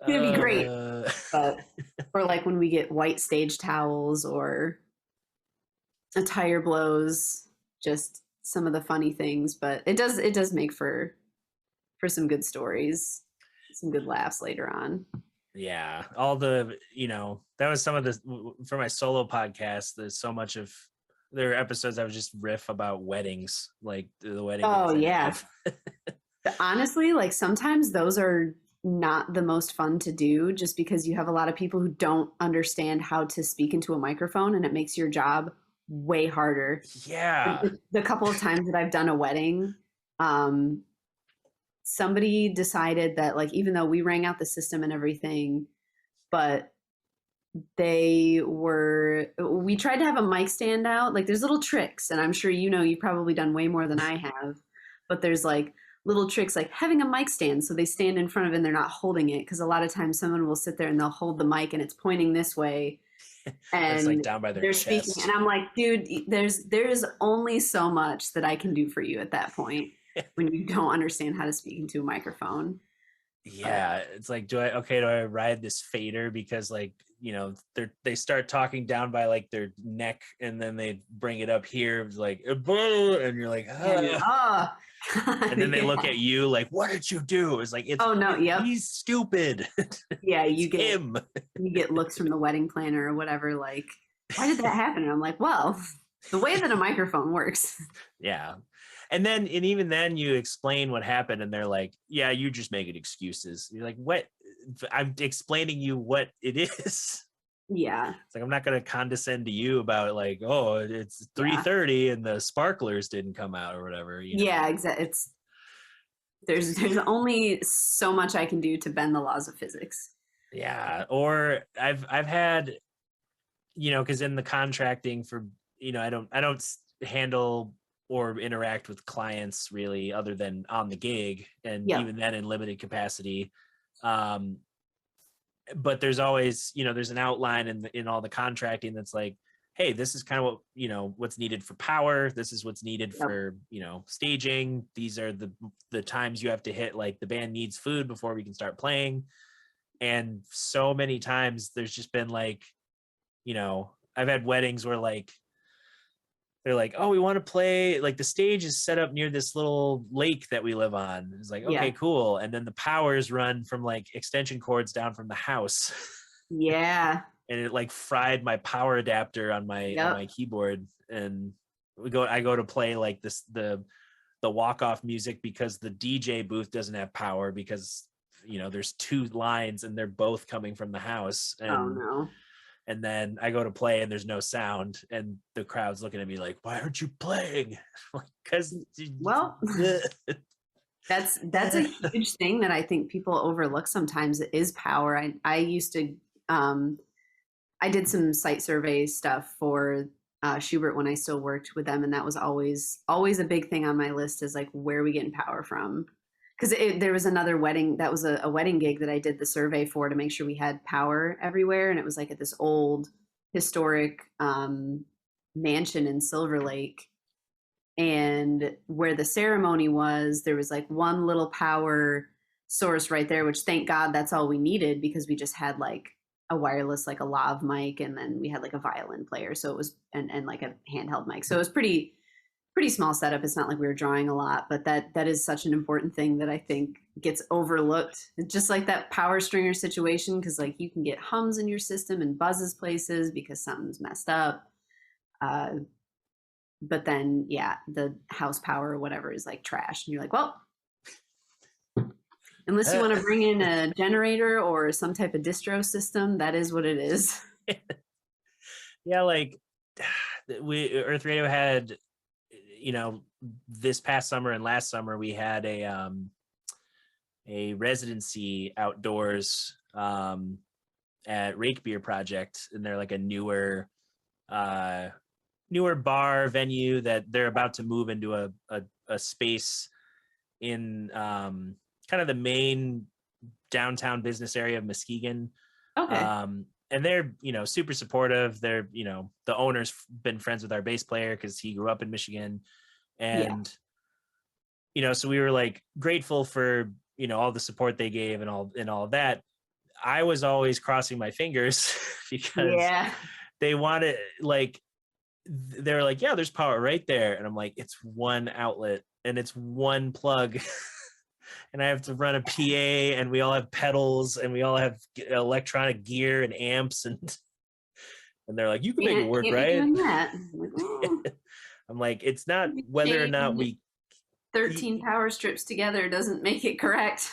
it's gonna be great. But or like when we get white stage towels or a tire blows, just some of the funny things, but it does make for some good stories, some good laughs later on. Yeah, all the, that was some of the, for my solo podcast, there's so much of there are episodes I would just riff about weddings, like the wedding. Oh yeah. Honestly, like sometimes those are not the most fun to do, just because you have a lot of people who don't understand how to speak into a microphone, and it makes your job way harder. Yeah. The couple of times that I've done a wedding, somebody decided that, like, even though we rang out the system and everything, but we tried to have a mic stand out. Like, there's little tricks, and I'm sure you've probably done way more than I have, but there's like little tricks, like having a mic stand so they stand in front of it and they're not holding it, because a lot of times someone will sit there and they'll hold the mic and it's pointing this way, and it's like down by their chest. speaking, and I'm like, dude, there's only so much that I can do for you at that point when you don't understand how to speak into a microphone. Yeah, it's like, do I ride this fader, because like, they start talking down by like their neck, and then they bring it up here like, and you're like, ah. And then they look at you like, what did you do? It's like, he's stupid. Yeah, you get looks from the wedding planner or whatever, like, why did that happen? And I'm like, well, the way that a microphone works. Yeah. And even then you explain what happened, and they're like, yeah, you just making excuses. You're like, what? I'm explaining you what it is. Yeah. It's like, I'm not going to condescend to you about like, oh, it's 3:30 and the sparklers didn't come out or whatever. Yeah, exactly. There's only so much I can do to bend the laws of physics. Yeah. Or I've had, because in the contracting for, I don't handle or interact with clients really, other than on the gig, and even then in limited capacity. But there's always, there's an outline in all the contracting that's like, hey, this is kind of what, what's needed for power. This is what's needed for, staging. These are the times you have to hit, like the band needs food before we can start playing. And so many times there's just been like, I've had weddings where like they're like, oh, we want to play, like the stage is set up near this little lake that we live on. It's like, okay, Yeah. cool. And then the powers run from like extension cords down from the house. Yeah. And it like fried my power adapter on my keyboard. And I go to play like the walk-off music because the DJ booth doesn't have power because there's two lines and they're both coming from the house. Oh no. And then I go to play and there's no sound and the crowd's looking at me like, why aren't you playing? Because well, that's a huge thing that I think people overlook sometimes is power. I used to I did some site survey stuff for Schubert when I still worked with them, and that was always a big thing on my list is like, where are we getting power from? Because there was another wedding that was a wedding gig that I did the survey for to make sure we had power everywhere, and it was like at this old historic mansion in Silver Lake, and where the ceremony was, there was like one little power source right there, which thank God that's all we needed because we just had like a wireless, like a lav mic, and then we had like a violin player, so it was and like a handheld mic, so it was pretty small setup. It's not like we were drawing a lot, but that is such an important thing that I think gets overlooked. It's just like that power stringer situation, because like you can get hums in your system and buzzes places because something's messed up, but then the house power or whatever is like trash, and you're like, well, unless you want to bring in a generator or some type of distro system, that is what it is. Yeah, like Earth Radio had, this past summer and last summer we had a residency outdoors at Rake Beer Project, and they're like a newer bar venue that they're about to move into a space in kind of the main downtown business area of Muskegon. Okay. And they're, super supportive. They're, the owner's been friends with our bass player because he grew up in Michigan. And, so we were like grateful for, all the support they gave and all of that. I was always crossing my fingers because they wanted, like, they're like, yeah, there's power right there. And I'm like, it's one outlet and it's one plug. And I have to run a PA, and we all have pedals, and we all have electronic gear and amps, and they're like, you can make it work, right? I'm like, it's not whether or not we 13 power strips together doesn't make it correct.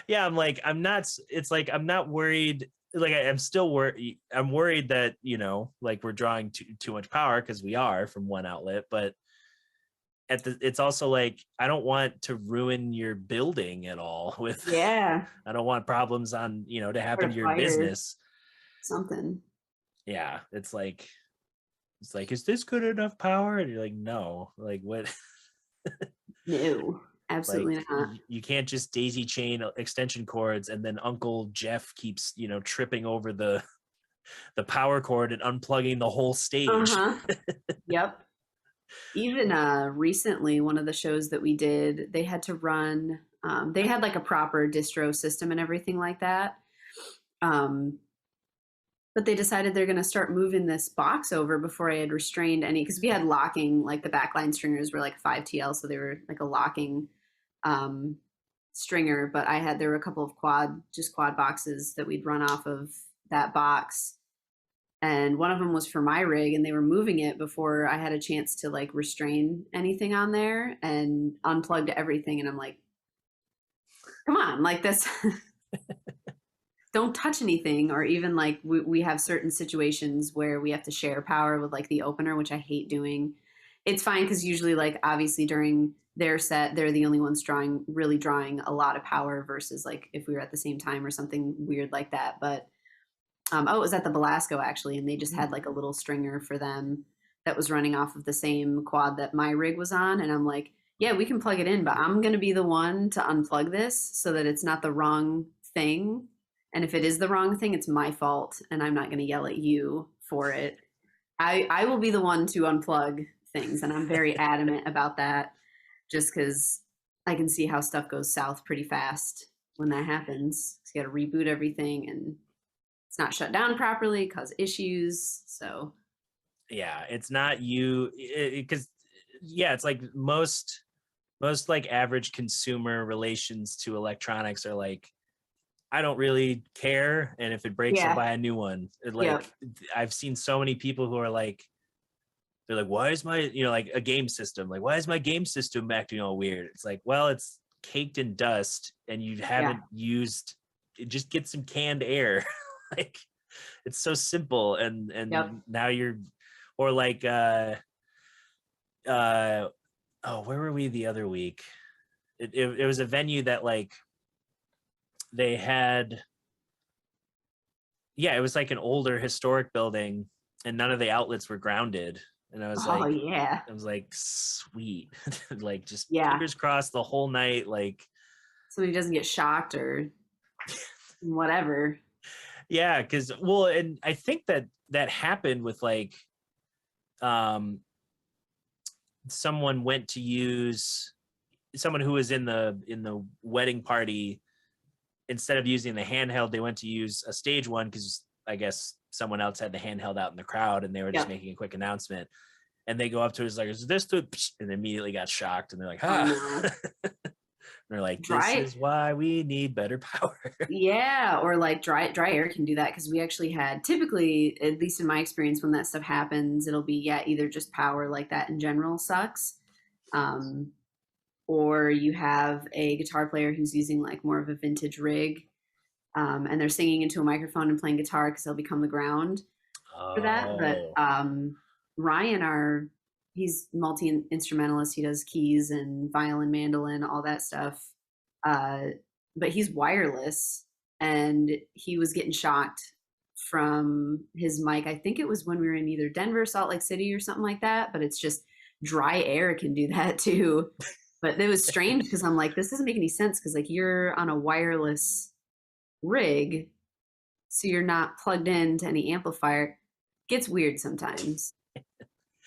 Yeah, I'm like, I'm not worried. Like, I'm still worried. I'm worried that, like we're drawing too much power because we are from one outlet, but it's also like, I don't want to ruin your building at all with, I don't want problems on, to happen to your business. Something. Yeah. It's like, is this good enough power? And you're like, no, like what? No, absolutely like, not. You can't just daisy chain extension cords and then Uncle Jeff keeps, tripping over the power cord and unplugging the whole stage. Yep. Even recently, one of the shows that we did, they had to run, they had like a proper distro system and everything like that. But they decided they're going to start moving this box over before I had restrained any, because we had locking, like the backline stringers were like 5TL, so they were like a locking stringer. But there were a couple of quad boxes that we'd run off of that box. And one of them was for my rig, and they were moving it before I had a chance to like restrain anything on there, and unplugged everything. And I'm like, come on, like this, don't touch anything. Or even like we have certain situations where we have to share power with like the opener, which I hate doing. It's fine because usually, like, obviously during their set, they're the only ones really drawing a lot of power versus like if we were at the same time or something weird like that. But it was at the Belasco actually, and they just had like a little stringer for them that was running off of the same quad that my rig was on. And I'm like, yeah, we can plug it in, but I'm going to be the one to unplug this so that it's not the wrong thing. And if it is the wrong thing, it's my fault, and I'm not going to yell at you for it. I will be the one to unplug things, and I'm very adamant about that, just because I can see how stuff goes south pretty fast when that happens. You got to reboot everything, and it's not shut down properly, cause issues. So Yeah, it's not you, because yeah, it's like most like average consumer relations to electronics are like, I don't really care, and if it breaks, I'll Yeah. buy a new one. Yep. Like I've seen so many people who are like, they're like, why is my, like a game system, like why is my game system acting all weird? It's like, well, it's caked in dust and you Yeah. haven't used, just get some canned air. Like it's so simple, Yep. and now you're, or like uh oh, where were we the other week? It was a venue that like they had, yeah, it was like an older historic building and none of the outlets were grounded. And Oh yeah. I was like, sweet. Like just Yeah. fingers crossed the whole night. Like, Somebody doesn't get shocked or whatever. yeah, because well, and I think that that happened with like um someone went to use, someone who was in the wedding party, instead of using the handheld, they went to use a stage one because I guess someone else had the handheld out in the crowd and they were just Yep. making a quick announcement. And they go up to us like, is this the, and immediately got shocked. And they're like, Oh ah. no. They're like, this Dry. is why we need better power. Yeah, or like dry air can do that because we actually had typically, at least in my experience, when that stuff happens, it'll be either just power like that in general sucks, um, or you have a guitar player who's using like more of a vintage rig, and they're singing into a microphone and playing guitar because they'll become the ground for that. But Oh, Ryan, he's multi instrumentalist. He does keys and violin, mandolin, all that stuff. Uh, but he's wireless, and he was getting shocked from his mic. I think it was when we were in either Denver, Salt Lake City, or something like that. But it's just dry air can do that too. But it was strange because I'm like, this doesn't make any sense because like you're on a wireless rig, so you're not plugged into any amplifier. Gets weird sometimes.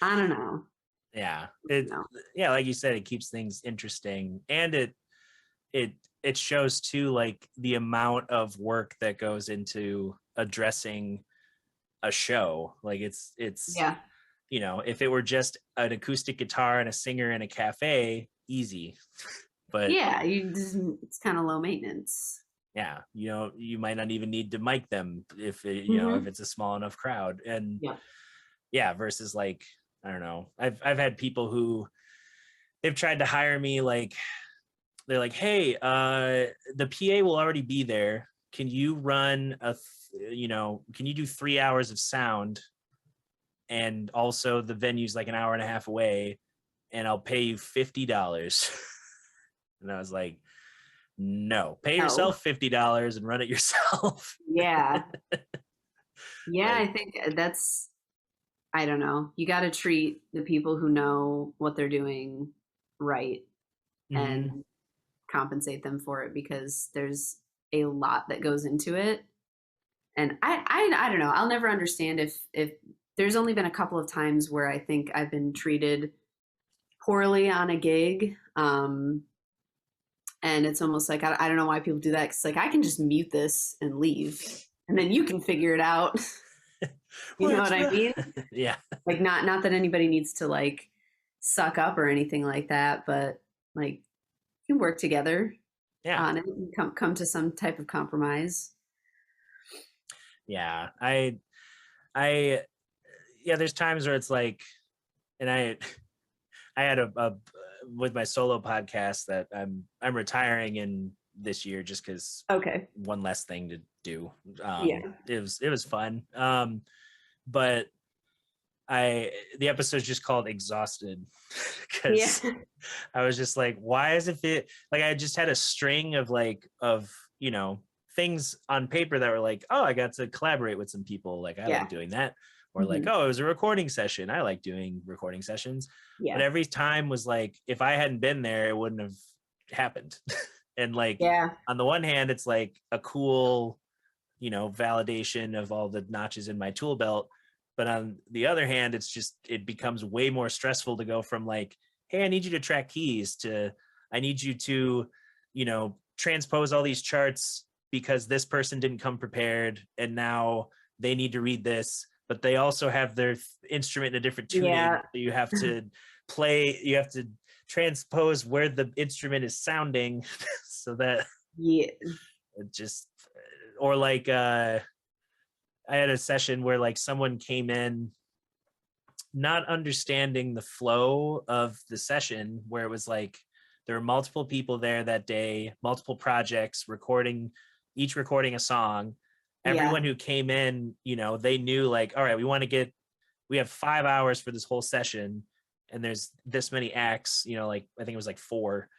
I don't know. yeah. It, No. yeah, like you said, it keeps things interesting. And it, it shows too, like the amount of work that goes into addressing a show. Like it's, Yeah. if it were just an acoustic guitar and a singer in a cafe, easy. But Yeah, it's kind of low maintenance. yeah, you might not even need to mic them if if Hmm. it's a small enough crowd. And Yeah. yeah, versus like, I don't know, I've had people who they've tried to hire me, like they're like, hey, the PA will already be there, can you run can you do 3 hours of sound, and also the venue's like an hour and a half away, and I'll pay you $50. And I was like, no, pay No. yourself $50 and run it yourself. Yeah. Yeah, I Like, think that's, I don't know. You got to treat the people who know what they're doing right mhm. and compensate them for it because there's a lot that goes into it. And I don't know. I'll never understand if there's only been a couple of times where I think I've been treated poorly on a gig. And it's almost like I don't know why people do that. Cause like I can just mute this and leave, and then you can figure it out. You know What's what I the mean? yeah, Like not that anybody needs to like suck up or anything like that, but like you can work together yeah, on it and come to some type of compromise. yeah. I yeah, there's times where it's like, and I had a with my solo podcast that I'm retiring in this year just because Okay. one less thing to do. Yeah. It was fun. But the episode's just called Exhausted Yeah. because I was just like, why isn't it, like I just had a string of you know things on paper that were like, oh, I got to collaborate with some people, like I like Yeah. doing that, or like, Hmm. oh, it was a recording session, I like doing recording sessions. But Yeah. every time was like, if I hadn't been there, it wouldn't have happened. And like, Yeah. on the one hand, it's like a cool, validation of all the notches in my tool belt. But on the other hand, it becomes way more stressful to go from like, hey, I need you to track keys, to I need you to, transpose all these charts because this person didn't come prepared and now they need to read this. but they also have their instrument in a different tuning. Yeah. So you have to transpose where the instrument is sounding so that Yeah. it just, or like I had a session where like someone came in not understanding the flow of the session, where it was like there were multiple people there that day, multiple projects each recording a song. Everyone who came in, they knew like, all right, we have 5 hours for this whole session, and there's this many acts, like I think it was like 4.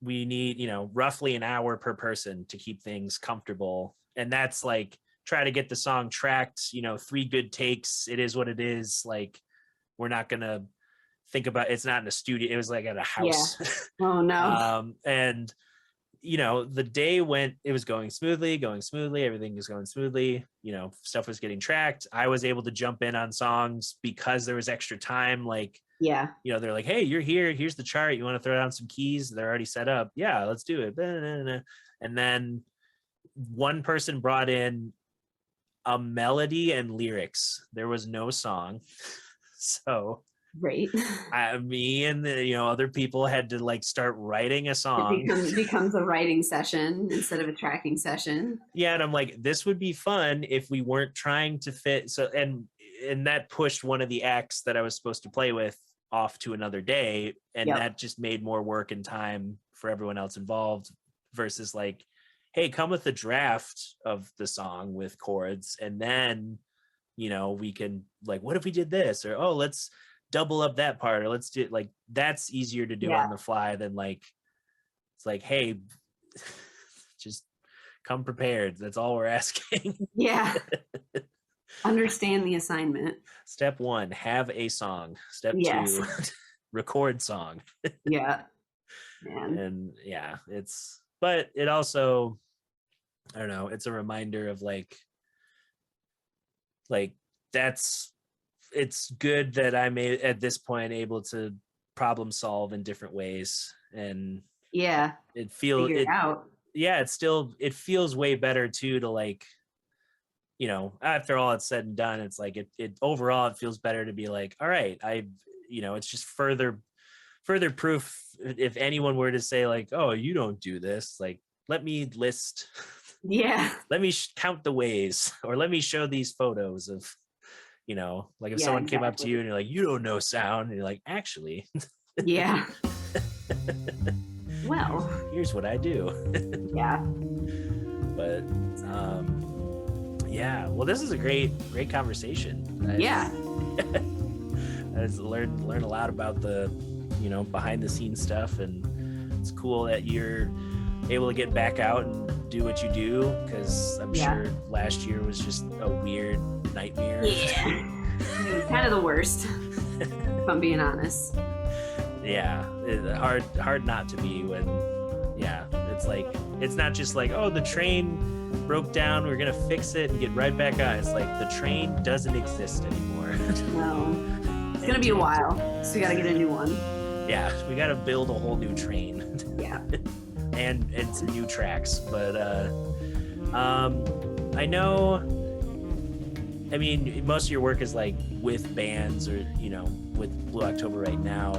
We need, roughly an hour per person to keep things comfortable. And that's like, try to get the song tracked, 3 good takes. It is what it is. Like, we're not going to think about, it's not in a studio. It was like at a house. Yeah. Oh no. And, the day it was going smoothly, everything was going smoothly, stuff was getting tracked. I was able to jump in on songs because there was extra time. Like, they're like, hey, you're here. Here's the chart. You want to throw down some keys? They're already set up. Yeah, let's do it. And then one person brought in a melody and lyrics. There was no song. So Great. Me and the other people had to like start writing a song. It becomes a writing session instead of a tracking session. Yeah, and I'm like, this would be fun if we weren't trying to fit. So and that pushed one of the acts that I was supposed to play with off to another day, and that just made more work and time for everyone else involved. Versus like, hey, come with a draft of the song with chords, and then we can like, what if we did this, or oh, let's double up that part, or let's do like, that's easier to do on the fly than like, it's like, hey, just come prepared. That's all we're asking. Yeah. Understand the assignment. Step 1, have a song. Step 2, record song. Yeah. Man. And but it also, I don't know, it's a reminder of like it's good that I'm at this point able to problem solve in different ways, and it feels out. Yeah, it feels way better too to like, after all it's said and done, it's like it overall it feels better to be like, all right, it's just further proof. If anyone were to say like, oh, you don't do this, like, let me list, let me count the ways, or let me show these photos of, like if someone came up to you and you're like, you don't know sound, and you're like, actually, well, here's what I do. But well, this is a great conversation. I just learned a lot about the behind the scenes stuff, and it's cool that you're able to get back out and do what you do, because I'm sure last year was just a weird nightmare. It was kind of the worst, if I'm being honest. It's hard not to be when it's like, it's not just like, oh, the train broke down, we're gonna fix it and get right back on. It's like the train doesn't exist anymore. No, it's gonna be a while, so we gotta get a new one. We gotta build a whole new train. And some new tracks. But I know, I mean, most of your work is like with bands, or with Blue October right now.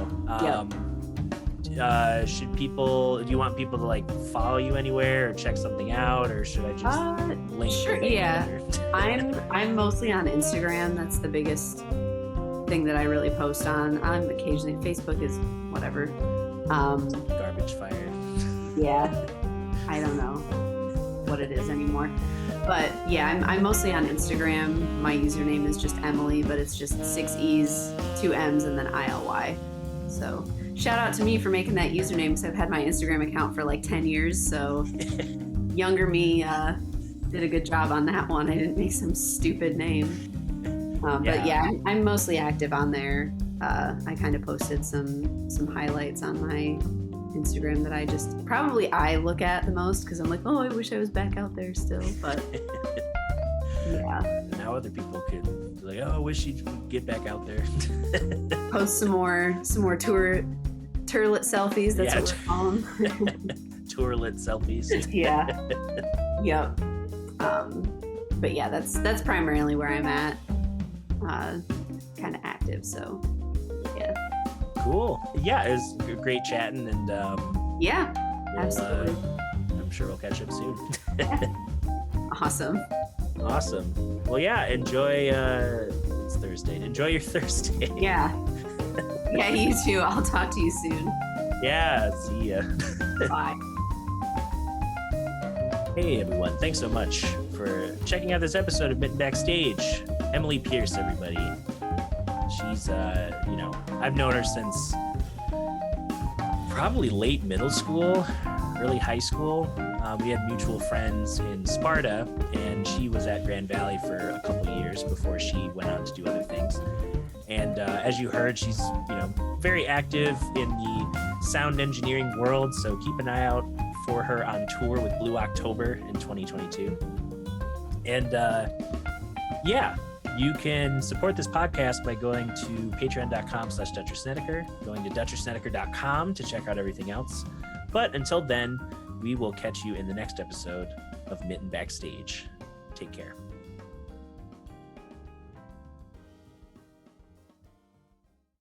Do you want people to like follow you anywhere or check something out, or should I just link? Sure. I'm mostly on Instagram. That's the biggest thing that I really post on. Occasionally Facebook is whatever. Garbage fire. I don't know what it is anymore, but I'm mostly on Instagram. My username is just Emily, but it's just 6 E's, 2 M's, and then ILY. So shout out to me for making that username, because I've had my Instagram account for like 10 years. So younger me did a good job on that one. I didn't make some stupid name. But I'm mostly active on there. I kind of posted some highlights on my Instagram that I look at the most, because I'm like, oh, I wish I was back out there still. But now other people could be like, oh, I wish you'd get back out there. Post some more turlet selfies. That's what we call them. Turlet selfies. Yep. But yeah, that's primarily where I'm at. Kind of active, so yeah. Cool. Yeah, it was great chatting, and Yeah, absolutely. I'm sure we'll catch up soon. Awesome. Well, yeah, enjoy. It's Thursday. Enjoy your Thursday. Yeah. Yeah, you too. I'll talk to you soon. Yeah, see ya. Bye. Hey everyone, thanks so much for checking out this episode of Mitten Backstage. Emily Pearce, everybody. She's, I've known her since probably late middle school, early high school. We had mutual friends in Sparta, and she was at Grand Valley for a couple years before she went on to do other things. And as you heard, she's, very active in the sound engineering world, so keep an eye out for her on tour with Blue October in 2022. And yeah, you can support this podcast by going to patreon.com/DutcherSnedeker, going to DutcherSnedeker.com to check out everything else. But until then, we will catch you in the next episode of Mitten Backstage. Take care.